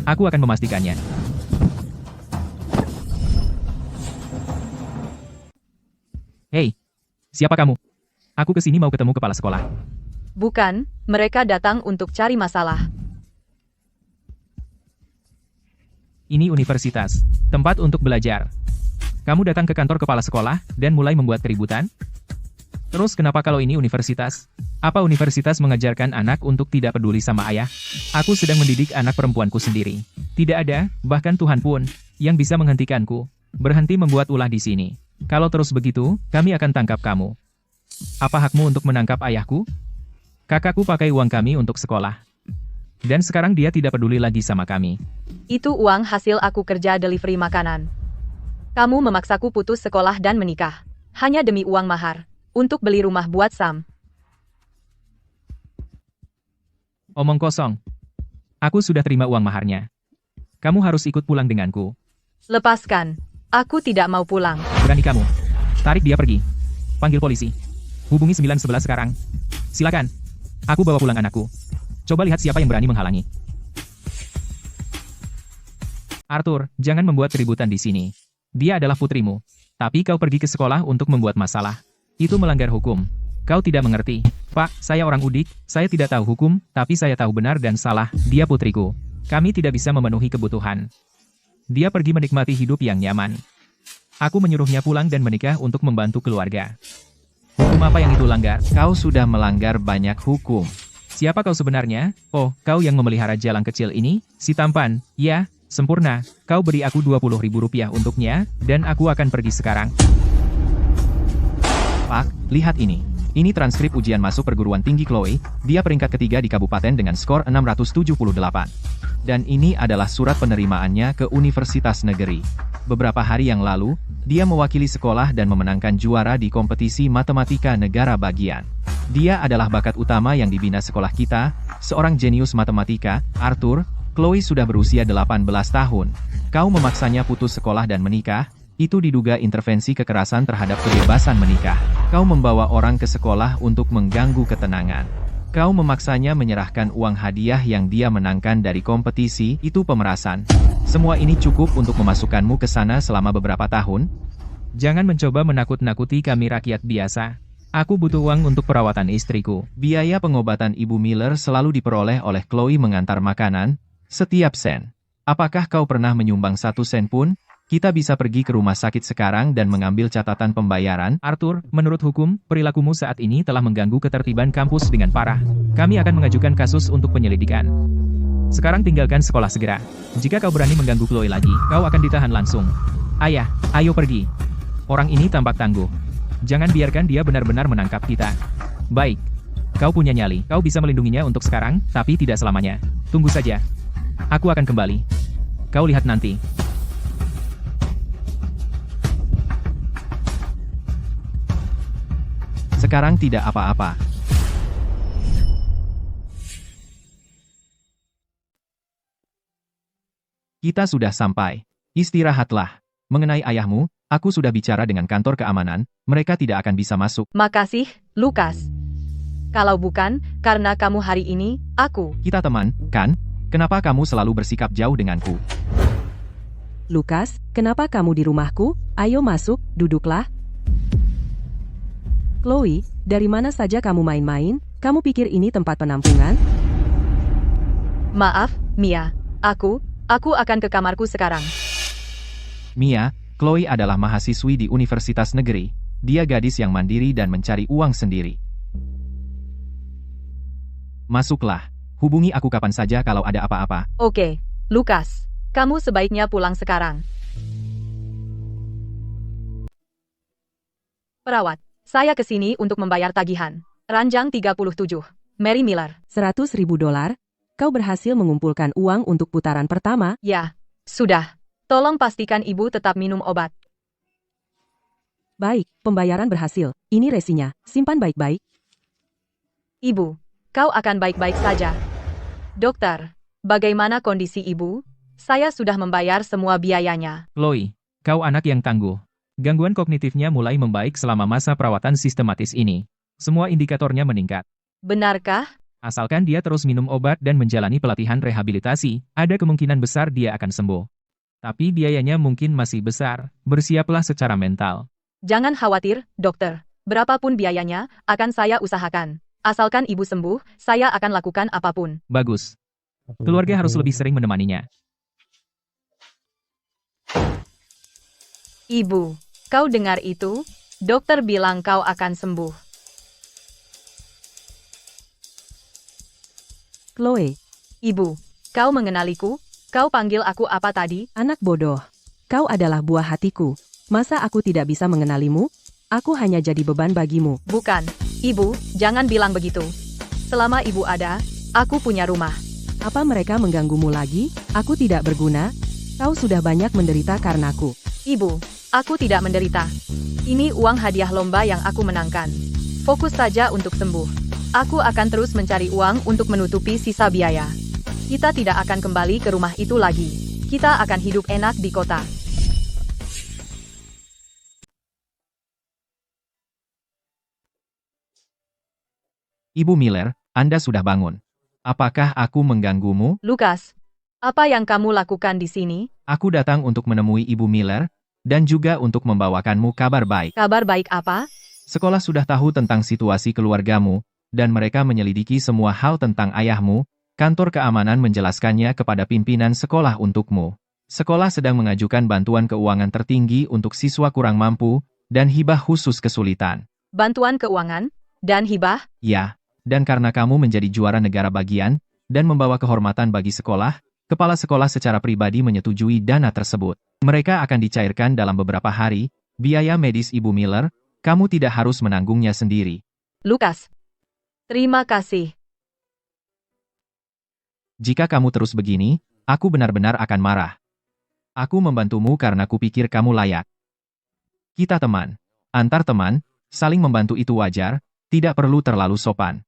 Aku akan memastikannya. Hei, siapa kamu? Aku kesini mau ketemu kepala sekolah. Bukan, mereka datang untuk cari masalah. Ini universitas, tempat untuk belajar. Kamu datang ke kantor kepala sekolah dan mulai membuat keributan? Terus kenapa kalau ini universitas? Apa universitas mengajarkan anak untuk tidak peduli sama ayah? Aku sedang mendidik anak perempuanku sendiri. Tidak ada, bahkan Tuhan pun, yang bisa menghentikanku. Berhenti membuat ulah di sini. Kalau terus begitu, kami akan tangkap kamu. Apa hakmu untuk menangkap ayahku? Kakakku pakai uang kami untuk sekolah. Dan sekarang dia tidak peduli lagi sama kami. Itu uang hasil aku kerja delivery makanan. Kamu memaksaku putus sekolah dan menikah. Hanya demi uang mahar. Untuk beli rumah buat Sam. Omong kosong. Aku sudah terima uang maharnya. Kamu harus ikut pulang denganku. Lepaskan. Aku tidak mau pulang. Berani kamu. Tarik dia pergi. Panggil polisi. Hubungi 911 sekarang. Silakan. Aku bawa pulang anakku. Coba lihat siapa yang berani menghalangi. Arthur, jangan membuat keributan di sini. Dia adalah putrimu. Tapi kau pergi ke sekolah untuk membuat masalah. Itu melanggar hukum. Kau tidak mengerti. Pak, saya orang udik, saya tidak tahu hukum, tapi saya tahu benar dan salah, dia putriku. Kami tidak bisa memenuhi kebutuhan. Dia pergi menikmati hidup yang nyaman. Aku menyuruhnya pulang dan menikah untuk membantu keluarga. Hukum apa yang itu langgar? Kau sudah melanggar banyak hukum. Siapa kau sebenarnya? Oh, kau yang memelihara jalang kecil ini? Si tampan? Ya, sempurna. Kau beri aku 20.000 rupiah untuknya, dan aku akan pergi sekarang. Pak, lihat ini. Ini transkrip ujian masuk perguruan tinggi Chloe, dia peringkat ketiga di kabupaten dengan skor 678. Dan ini adalah surat penerimaannya ke universitas negeri. Beberapa hari yang lalu, dia mewakili sekolah dan memenangkan juara di kompetisi matematika negara bagian. Dia adalah bakat utama yang dibina sekolah kita, seorang jenius matematika, Arthur. Chloe sudah berusia 18 tahun. Kau memaksanya putus sekolah dan menikah, itu diduga intervensi kekerasan terhadap kebebasan menikah. Kau membawa orang ke sekolah untuk mengganggu ketenangan. Kau memaksanya menyerahkan uang hadiah yang dia menangkan dari kompetisi, itu pemerasan. Semua ini cukup untuk memasukkanmu ke sana selama beberapa tahun? Jangan mencoba menakut-nakuti kami rakyat biasa. Aku butuh uang untuk perawatan istriku. Biaya pengobatan Ibu Miller selalu diperoleh oleh Chloe mengantar makanan, setiap sen. Apakah kau pernah menyumbang 1 sen pun? Kita bisa pergi ke rumah sakit sekarang dan mengambil catatan pembayaran. Arthur, menurut hukum, perilakumu saat ini telah mengganggu ketertiban kampus dengan parah. Kami akan mengajukan kasus untuk penyelidikan. Sekarang tinggalkan sekolah segera. Jika kau berani mengganggu Chloe lagi, kau akan ditahan langsung. Ayah, ayo pergi. Orang ini tampak tangguh. Jangan biarkan dia benar-benar menangkap kita. Baik. Kau punya nyali. Kau bisa melindunginya untuk sekarang, tapi tidak selamanya. Tunggu saja. Aku akan kembali. Kau lihat nanti. Sekarang tidak apa-apa. Kita sudah sampai. Istirahatlah. Mengenai ayahmu, aku sudah bicara dengan kantor keamanan, mereka tidak akan bisa masuk. Makasih, Lukas. Kalau bukan, karena kamu hari ini, aku. Kita teman, kan? Kenapa kamu selalu bersikap jauh denganku? Lukas, kenapa kamu di rumahku? Ayo masuk, duduklah. Chloe, dari mana saja kamu main-main? Kamu pikir ini tempat penampungan? Maaf, Mia. Aku akan ke kamarku sekarang. Mia, Chloe adalah mahasiswi di universitas negeri. Dia gadis yang mandiri dan mencari uang sendiri. Masuklah. Hubungi aku kapan saja kalau ada apa-apa. Oke, Lukas. Kamu sebaiknya pulang sekarang. Perawat, saya ke sini untuk membayar tagihan. Ranjang 37. Mary Miller. $100.000? Kau berhasil mengumpulkan uang untuk putaran pertama? Ya, sudah. Tolong pastikan ibu tetap minum obat. Baik, pembayaran berhasil. Ini resinya. Simpan baik-baik. Ibu, kau akan baik-baik saja. Dokter, bagaimana kondisi ibu? Saya sudah membayar semua biayanya. Chloe, kau anak yang tangguh. Gangguan kognitifnya mulai membaik selama masa perawatan sistematis ini. Semua indikatornya meningkat. Benarkah? Asalkan dia terus minum obat dan menjalani pelatihan rehabilitasi, ada kemungkinan besar dia akan sembuh. Tapi biayanya mungkin masih besar. Bersiaplah secara mental. Jangan khawatir, dokter. Berapapun biayanya, akan saya usahakan. Asalkan ibu sembuh, saya akan lakukan apapun. Bagus. Keluarga harus lebih sering menemaninya. Ibu, kau dengar itu? Dokter bilang kau akan sembuh. Chloe, Ibu, kau mengenaliku? Kau panggil aku apa tadi? anak bodoh. Kau adalah buah hatiku. Masa aku tidak bisa mengenalimu? Aku hanya jadi beban bagimu. Bukan. Ibu, jangan bilang begitu. Selama ibu ada, aku punya rumah. Apa mereka mengganggumu lagi? Aku tidak berguna. Kau sudah banyak menderita karenaku. Ibu, aku tidak menderita. Ini uang hadiah lomba yang aku menangkan. Fokus saja untuk sembuh. Aku akan terus mencari uang untuk menutupi sisa biaya. Kita tidak akan kembali ke rumah itu lagi. Kita akan hidup enak di kota. Ibu Miller, Anda sudah bangun. Apakah aku mengganggumu? Lukas, apa yang kamu lakukan di sini? Aku datang untuk menemui Ibu Miller, dan juga untuk membawakanmu kabar baik. Kabar baik apa? Sekolah sudah tahu tentang situasi keluargamu, dan mereka menyelidiki semua hal tentang ayahmu. Kantor keamanan menjelaskannya kepada pimpinan sekolah untukmu. Sekolah sedang mengajukan bantuan keuangan tertinggi untuk siswa kurang mampu, dan hibah khusus kesulitan. Bantuan keuangan? Dan hibah? Ya, dan karena kamu menjadi juara negara bagian, dan membawa kehormatan bagi sekolah, kepala sekolah secara pribadi menyetujui dana tersebut. Mereka akan dicairkan dalam beberapa hari. Biaya medis Ibu Miller, kamu tidak harus menanggungnya sendiri. Lukas. Terima kasih. Jika kamu terus begini, aku benar-benar akan marah. Aku membantumu karena kupikir kamu layak. Kita teman. Antar teman, saling membantu itu wajar, tidak perlu terlalu sopan.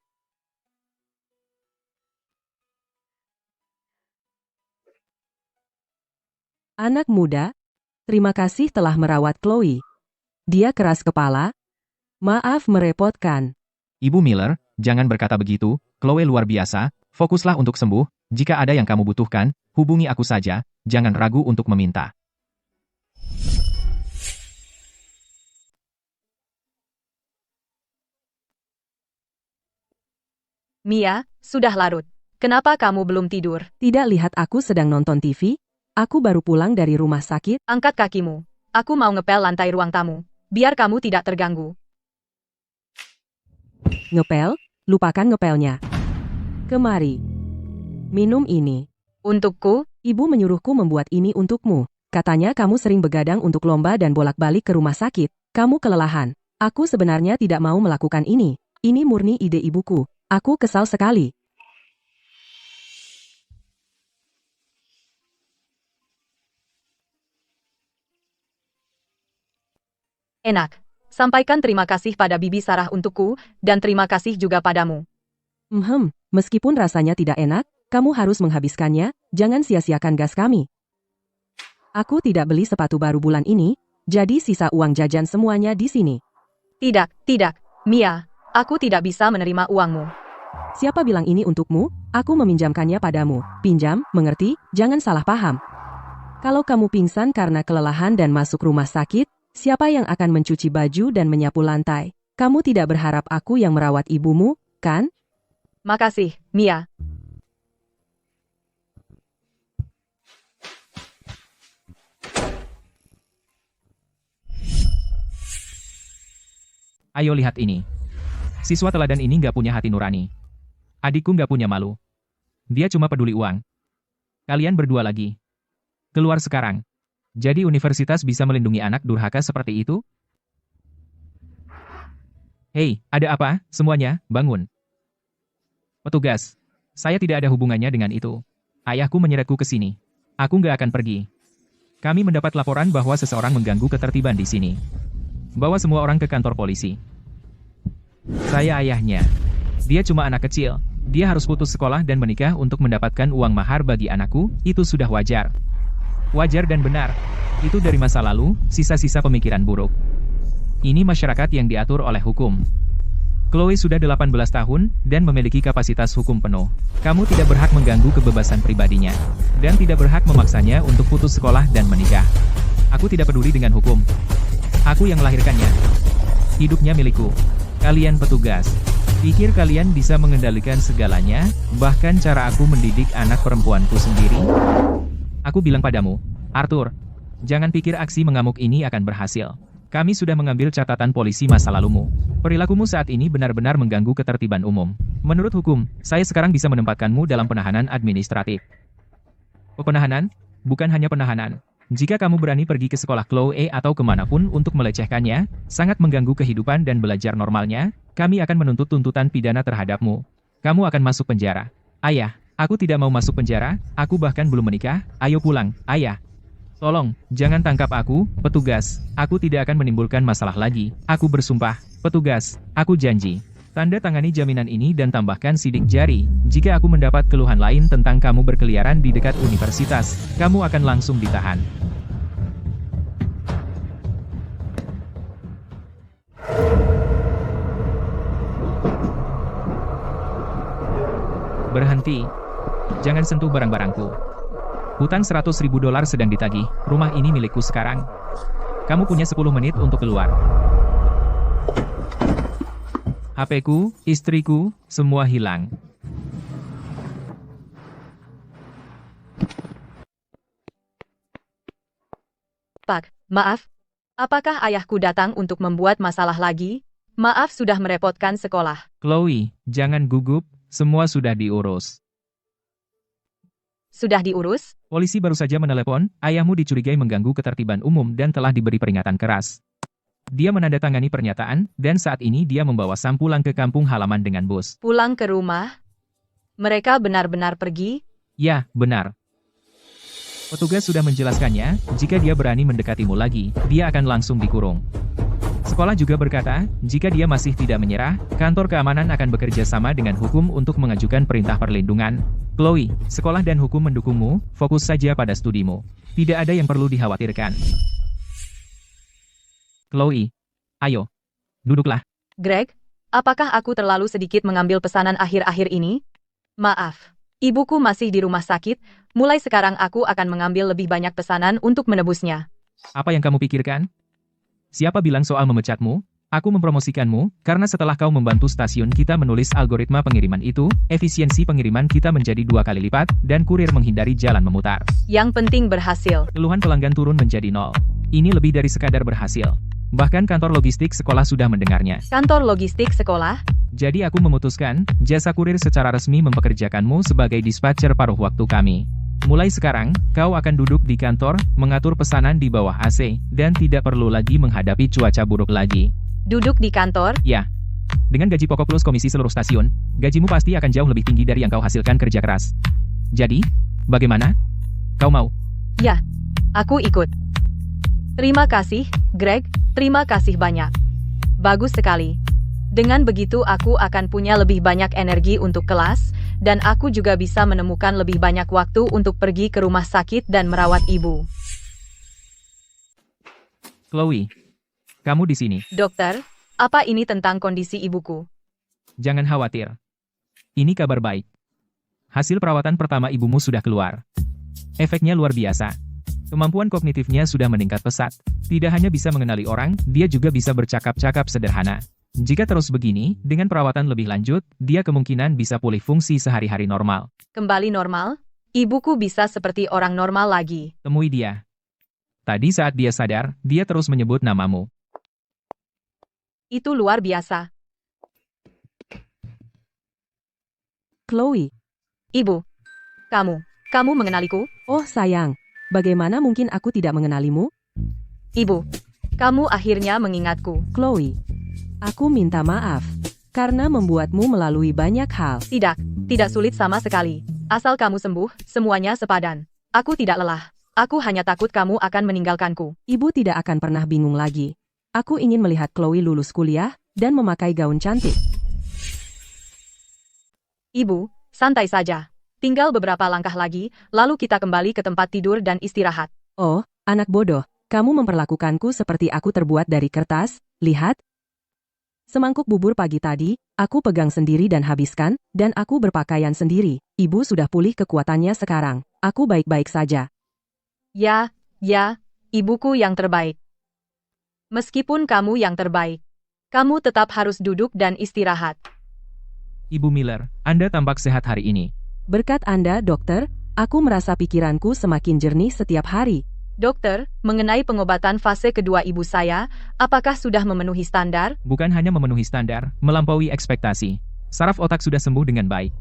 Anak muda, terima kasih telah merawat Chloe. Dia keras kepala. Maaf merepotkan. Ibu Miller, jangan berkata begitu, Chloe luar biasa, fokuslah untuk sembuh, jika ada yang kamu butuhkan, hubungi aku saja, jangan ragu untuk meminta. Mia, sudah larut. Kenapa kamu belum tidur? Tidak lihat aku sedang nonton TV? Aku baru pulang dari rumah sakit. Angkat kakimu. Aku mau ngepel lantai ruang tamu. Biar kamu tidak terganggu. Ngepel? Lupakan ngepelnya. Kemari. Minum ini. Untukku? Ibu menyuruhku membuat ini untukmu. Katanya kamu sering begadang untuk lomba dan bolak-balik ke rumah sakit. Kamu kelelahan. Aku sebenarnya tidak mau melakukan ini. Ini murni ide ibuku. Aku kesal sekali. Enak. Sampaikan terima kasih pada Bibi Sarah untukku, dan terima kasih juga padamu. Meskipun rasanya tidak enak, kamu harus menghabiskannya, jangan sia-siakan gas kami. Aku tidak beli sepatu baru bulan ini, jadi sisa uang jajan semuanya di sini. Tidak, Mia, aku tidak bisa menerima uangmu. Siapa bilang ini untukmu? Aku meminjamkannya padamu. Pinjam, mengerti? Jangan salah paham. Kalau kamu pingsan karena kelelahan dan masuk rumah sakit, siapa yang akan mencuci baju dan menyapu lantai? Kamu tidak berharap aku yang merawat ibumu, kan? Makasih, Mia. Ayo lihat ini. Siswa teladan ini nggak punya hati nurani. Adikku nggak punya malu. Dia cuma peduli uang. Kalian berdua lagi. Keluar sekarang. Jadi universitas bisa melindungi anak durhaka seperti itu? Hei, ada apa? Semuanya, bangun. Petugas, saya tidak ada hubungannya dengan itu. Ayahku menyeretku ke sini. Aku nggak akan pergi. Kami mendapat laporan bahwa seseorang mengganggu ketertiban di sini. Bawa semua orang ke kantor polisi. Saya ayahnya. Dia cuma anak kecil. Dia harus putus sekolah dan menikah untuk mendapatkan uang mahar bagi anakku, itu sudah wajar. Wajar dan benar. Itu dari masa lalu, sisa-sisa pemikiran buruk. Ini masyarakat yang diatur oleh hukum. Chloe sudah 18 tahun dan memiliki kapasitas hukum penuh. Kamu tidak berhak mengganggu kebebasan pribadinya. Dan tidak berhak memaksanya untuk putus sekolah dan menikah. Aku tidak peduli dengan hukum. Aku yang melahirkannya. Hidupnya milikku. Kalian petugas. Pikir kalian bisa mengendalikan segalanya, bahkan cara aku mendidik anak perempuanku sendiri? Aku bilang padamu, Arthur, jangan pikir aksi mengamuk ini akan berhasil. Kami sudah mengambil catatan polisi masa lalumu. Perilakumu saat ini benar-benar mengganggu ketertiban umum. Menurut hukum, saya sekarang bisa menempatkanmu dalam penahanan administratif. Penahanan? Bukan hanya penahanan. Jika kamu berani pergi ke sekolah Chloe atau kemanapun untuk melecehkannya, sangat mengganggu kehidupan dan belajar normalnya, kami akan menuntut tuntutan pidana terhadapmu. Kamu akan masuk penjara. Ayah, aku tidak mau masuk penjara, aku bahkan belum menikah, ayo pulang, ayah. Tolong, jangan tangkap aku, petugas. Aku tidak akan menimbulkan masalah lagi. Aku bersumpah, petugas, aku janji. Tanda tangani jaminan ini dan tambahkan sidik jari. Jika aku mendapat keluhan lain tentang kamu berkeliaran di dekat universitas, kamu akan langsung ditahan. Berhenti. Jangan sentuh barang-barangku. Hutang $100.000 sedang ditagih, rumah ini milikku sekarang. Kamu punya 10 menit untuk keluar. HP-ku, istriku, semua hilang. Pak, maaf. Apakah ayahku datang untuk membuat masalah lagi? Maaf sudah merepotkan sekolah. Chloe, jangan gugup, semua sudah diurus. Sudah diurus? Polisi baru saja menelepon, ayahmu dicurigai mengganggu ketertiban umum dan telah diberi peringatan keras. Dia menandatangani pernyataan, dan saat ini dia membawa Sam pulang ke kampung halaman dengan bus. Pulang ke rumah? Mereka benar-benar pergi? Ya, benar. Petugas sudah menjelaskannya, jika dia berani mendekatimu lagi, dia akan langsung dikurung. Sekolah juga berkata, jika dia masih tidak menyerah, kantor keamanan akan bekerja sama dengan hukum untuk mengajukan perintah perlindungan. Chloe, sekolah dan hukum mendukungmu, fokus saja pada studimu. Tidak ada yang perlu dikhawatirkan. Chloe, ayo, duduklah. Greg, apakah aku terlalu sedikit mengambil pesanan akhir-akhir ini? Maaf, ibuku masih di rumah sakit, mulai sekarang aku akan mengambil lebih banyak pesanan untuk menebusnya. Apa yang kamu pikirkan? Siapa bilang soal memecatmu? Aku mempromosikanmu, karena setelah kau membantu stasiun kita menulis algoritma pengiriman itu, efisiensi pengiriman kita menjadi 2 kali lipat, dan kurir menghindari jalan memutar. Yang penting berhasil. Keluhan pelanggan turun menjadi 0. Ini lebih dari sekadar berhasil. Bahkan kantor logistik sekolah sudah mendengarnya. Kantor logistik sekolah? Jadi aku memutuskan, jasa kurir secara resmi mempekerjakanmu sebagai dispatcher paruh waktu kami. Mulai sekarang, kau akan duduk di kantor, mengatur pesanan di bawah AC, dan tidak perlu lagi menghadapi cuaca buruk lagi. Duduk di kantor? Ya. Dengan gaji pokok plus komisi seluruh stasiun, gajimu pasti akan jauh lebih tinggi dari yang kau hasilkan kerja keras. Jadi, bagaimana? Kau mau? Ya, aku ikut. Terima kasih, Greg, terima kasih banyak. Bagus sekali. Dengan begitu aku akan punya lebih banyak energi untuk kelas, dan aku juga bisa menemukan lebih banyak waktu untuk pergi ke rumah sakit dan merawat ibu. Chloe, kamu di sini. Dokter, apa ini tentang kondisi ibuku? Jangan khawatir. Ini kabar baik. Hasil perawatan pertama ibumu sudah keluar. Efeknya luar biasa. Kemampuan kognitifnya sudah meningkat pesat. Tidak hanya bisa mengenali orang, dia juga bisa bercakap-cakap sederhana. Jika terus begini, dengan perawatan lebih lanjut, dia kemungkinan bisa pulih fungsi sehari-hari normal. Kembali normal? Ibuku bisa seperti orang normal lagi. Temui dia. Tadi saat dia sadar, dia terus menyebut namamu. Itu luar biasa. Chloe. Ibu. Kamu mengenaliku? Oh sayang, bagaimana mungkin aku tidak mengenalimu? Ibu. Kamu akhirnya mengingatku. Chloe, aku minta maaf karena membuatmu melalui banyak hal. Tidak sulit sama sekali. Asal kamu sembuh, semuanya sepadan. Aku tidak lelah. Aku hanya takut kamu akan meninggalkanku. Ibu tidak akan pernah bingung lagi. Aku ingin melihat Chloe lulus kuliah dan memakai gaun cantik. Ibu, santai saja. Tinggal beberapa langkah lagi, lalu kita kembali ke tempat tidur dan istirahat. Oh, anak bodoh, kamu memperlakukanku seperti aku terbuat dari kertas, lihat. Semangkuk bubur pagi tadi, aku pegang sendiri dan habiskan, dan aku berpakaian sendiri. Ibu sudah pulih kekuatannya sekarang. Aku baik-baik saja. Ya, ibuku yang terbaik. Meskipun kamu yang terbaik, kamu tetap harus duduk dan istirahat. Ibu Miller, Anda tampak sehat hari ini. Berkat Anda, dokter, aku merasa pikiranku semakin jernih setiap hari. Dokter, mengenai pengobatan fase kedua ibu saya, apakah sudah memenuhi standar? Bukan hanya memenuhi standar, melampaui ekspektasi. Saraf otak sudah sembuh dengan baik.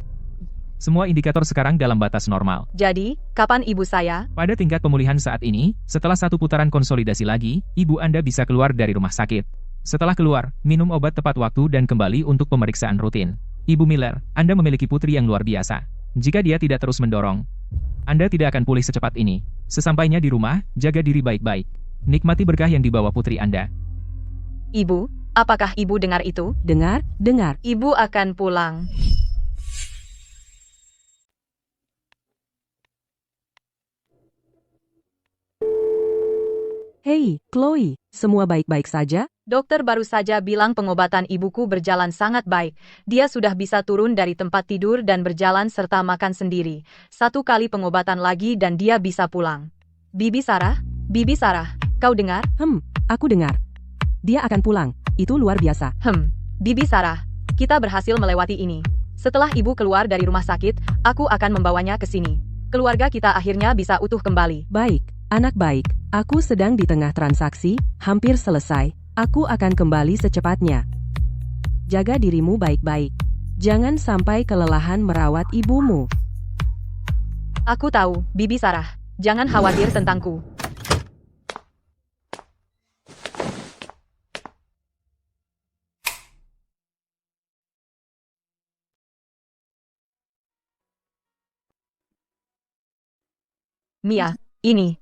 Semua indikator sekarang dalam batas normal. Jadi, kapan ibu saya? Pada tingkat pemulihan saat ini, setelah satu putaran konsolidasi lagi, ibu Anda bisa keluar dari rumah sakit. Setelah keluar, minum obat tepat waktu dan kembali untuk pemeriksaan rutin. Ibu Miller, Anda memiliki putri yang luar biasa. Jika dia tidak terus mendorong, Anda tidak akan pulih secepat ini. Sesampainya di rumah, jaga diri baik-baik. Nikmati berkah yang dibawa putri Anda. Ibu, apakah ibu dengar itu? Dengar. Ibu akan pulang. Hei, Chloe, semua baik-baik saja? Dokter baru saja bilang pengobatan ibuku berjalan sangat baik. Dia sudah bisa turun dari tempat tidur dan berjalan serta makan sendiri. 1 kali pengobatan lagi dan dia bisa pulang. Bibi Sarah, kau dengar? Aku dengar. Dia akan pulang. Itu luar biasa. Bibi Sarah, kita berhasil melewati ini. Setelah ibu keluar dari rumah sakit, aku akan membawanya ke sini. Keluarga kita akhirnya bisa utuh kembali. Baik, anak baik. Aku sedang di tengah transaksi, hampir selesai. Aku akan kembali secepatnya. Jaga dirimu baik-baik. Jangan sampai kelelahan merawat ibumu. Aku tahu, Bibi Sarah. Jangan khawatir tentangku. Mia, ini.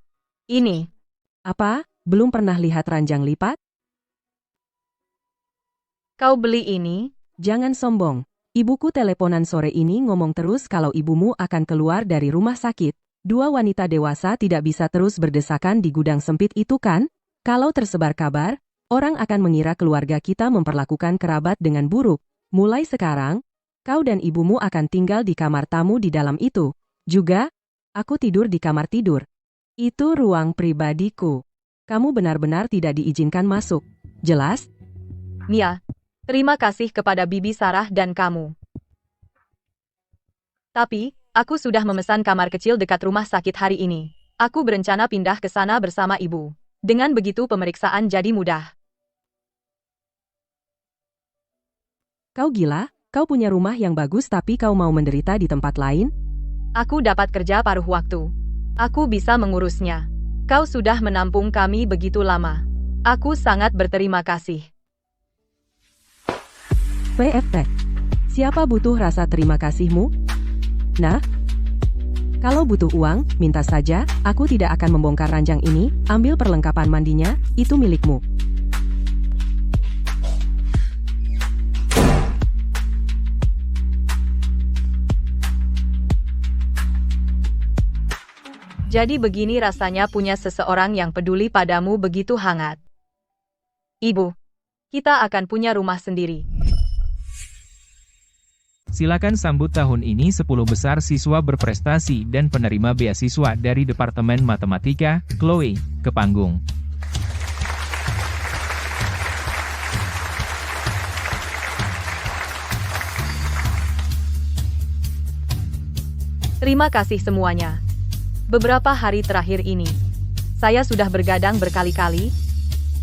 Apa? Belum pernah lihat ranjang lipat? Kau beli ini? Jangan sombong. Ibuku teleponan sore ini ngomong terus kalau ibumu akan keluar dari rumah sakit. 2 wanita dewasa tidak bisa terus berdesakan di gudang sempit itu kan? Kalau tersebar kabar, orang akan mengira keluarga kita memperlakukan kerabat dengan buruk. Mulai sekarang, kau dan ibumu akan tinggal di kamar tamu di dalam itu. Juga, aku tidur di kamar tidur. Itu ruang pribadiku. Kamu benar-benar tidak diizinkan masuk. Jelas? Mia, terima kasih kepada Bibi Sarah dan kamu. Tapi, aku sudah memesan kamar kecil dekat rumah sakit hari ini. Aku berencana pindah ke sana bersama ibu. Dengan begitu pemeriksaan jadi mudah. Kau gila? Kau punya rumah yang bagus tapi kau mau menderita di tempat lain? Aku dapat kerja paruh waktu. Aku bisa mengurusnya. Kau sudah menampung kami begitu lama. Aku sangat berterima kasih. PFT. Siapa butuh rasa terima kasihmu? Nah, kalau butuh uang, minta saja, aku tidak akan membongkar ranjang ini, ambil perlengkapan mandinya, itu milikmu. Jadi begini rasanya punya seseorang yang peduli padamu begitu hangat. Ibu, kita akan punya rumah sendiri. Silakan sambut tahun ini 10 besar siswa berprestasi dan penerima beasiswa dari Departemen Matematika, Chloe, ke panggung. Terima kasih semuanya. Beberapa hari terakhir ini, saya sudah bergadang berkali-kali,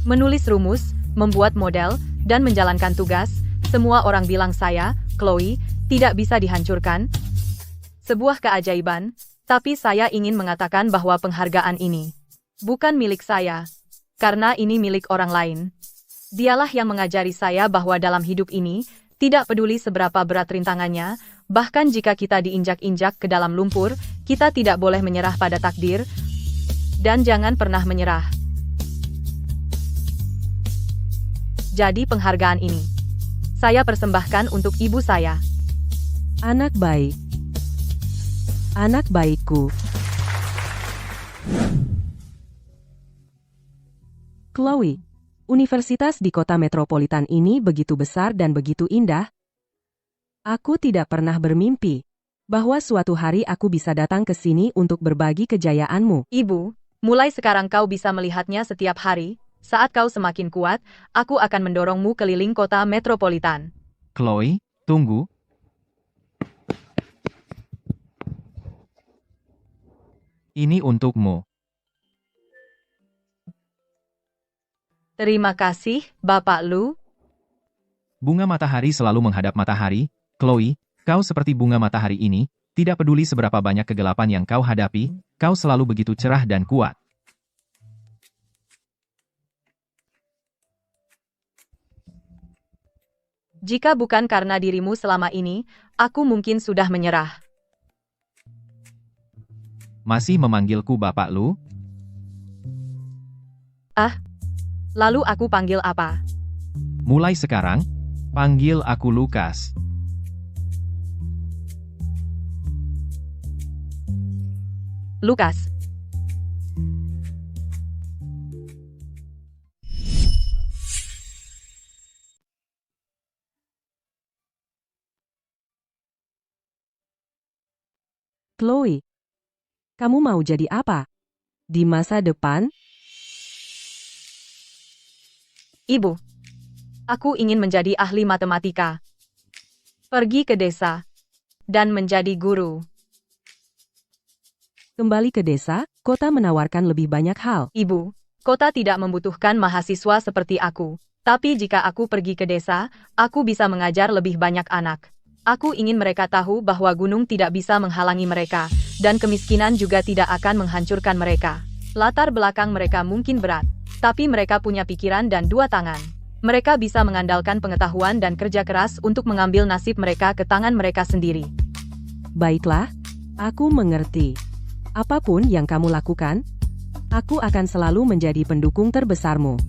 menulis rumus, membuat model, dan menjalankan tugas. Semua orang bilang saya, Chloe, tidak bisa dihancurkan. Sebuah keajaiban, tapi saya ingin mengatakan bahwa penghargaan ini bukan milik saya, karena ini milik orang lain. Dialah yang mengajari saya bahwa dalam hidup ini, tidak peduli seberapa berat rintangannya, bahkan jika kita diinjak-injak ke dalam lumpur, kita tidak boleh menyerah pada takdir, dan jangan pernah menyerah. Jadi penghargaan ini, saya persembahkan untuk ibu saya. Anak baik. Anak baikku. Chloe, universitas di kota metropolitan ini begitu besar dan begitu indah. Aku tidak pernah bermimpi bahwa suatu hari aku bisa datang ke sini untuk berbagi kejayaanmu. Ibu, mulai sekarang kau bisa melihatnya setiap hari. Saat kau semakin kuat, aku akan mendorongmu keliling kota metropolitan. Chloe, tunggu. Ini untukmu. Terima kasih, Bapak Lu. Bunga matahari selalu menghadap matahari. Chloe, kau seperti bunga matahari ini, tidak peduli seberapa banyak kegelapan yang kau hadapi, kau selalu begitu cerah dan kuat. Jika bukan karena dirimu selama ini, aku mungkin sudah menyerah. Masih memanggilku Bapak Lu? Lalu aku panggil apa? Mulai sekarang, panggil aku Lukas. Lukas. Chloe, kamu mau jadi apa? Di masa depan? Ibu, aku ingin menjadi ahli matematika. Pergi ke desa. Dan menjadi guru. Kembali ke desa, kota menawarkan lebih banyak hal. Ibu, kota tidak membutuhkan mahasiswa seperti aku. Tapi jika aku pergi ke desa, aku bisa mengajar lebih banyak anak. Aku ingin mereka tahu bahwa gunung tidak bisa menghalangi mereka, dan kemiskinan juga tidak akan menghancurkan mereka. Latar belakang mereka mungkin berat, tapi mereka punya pikiran dan dua tangan. Mereka bisa mengandalkan pengetahuan dan kerja keras untuk mengambil nasib mereka ke tangan mereka sendiri. Baiklah, aku mengerti. Apapun yang kamu lakukan, aku akan selalu menjadi pendukung terbesarmu.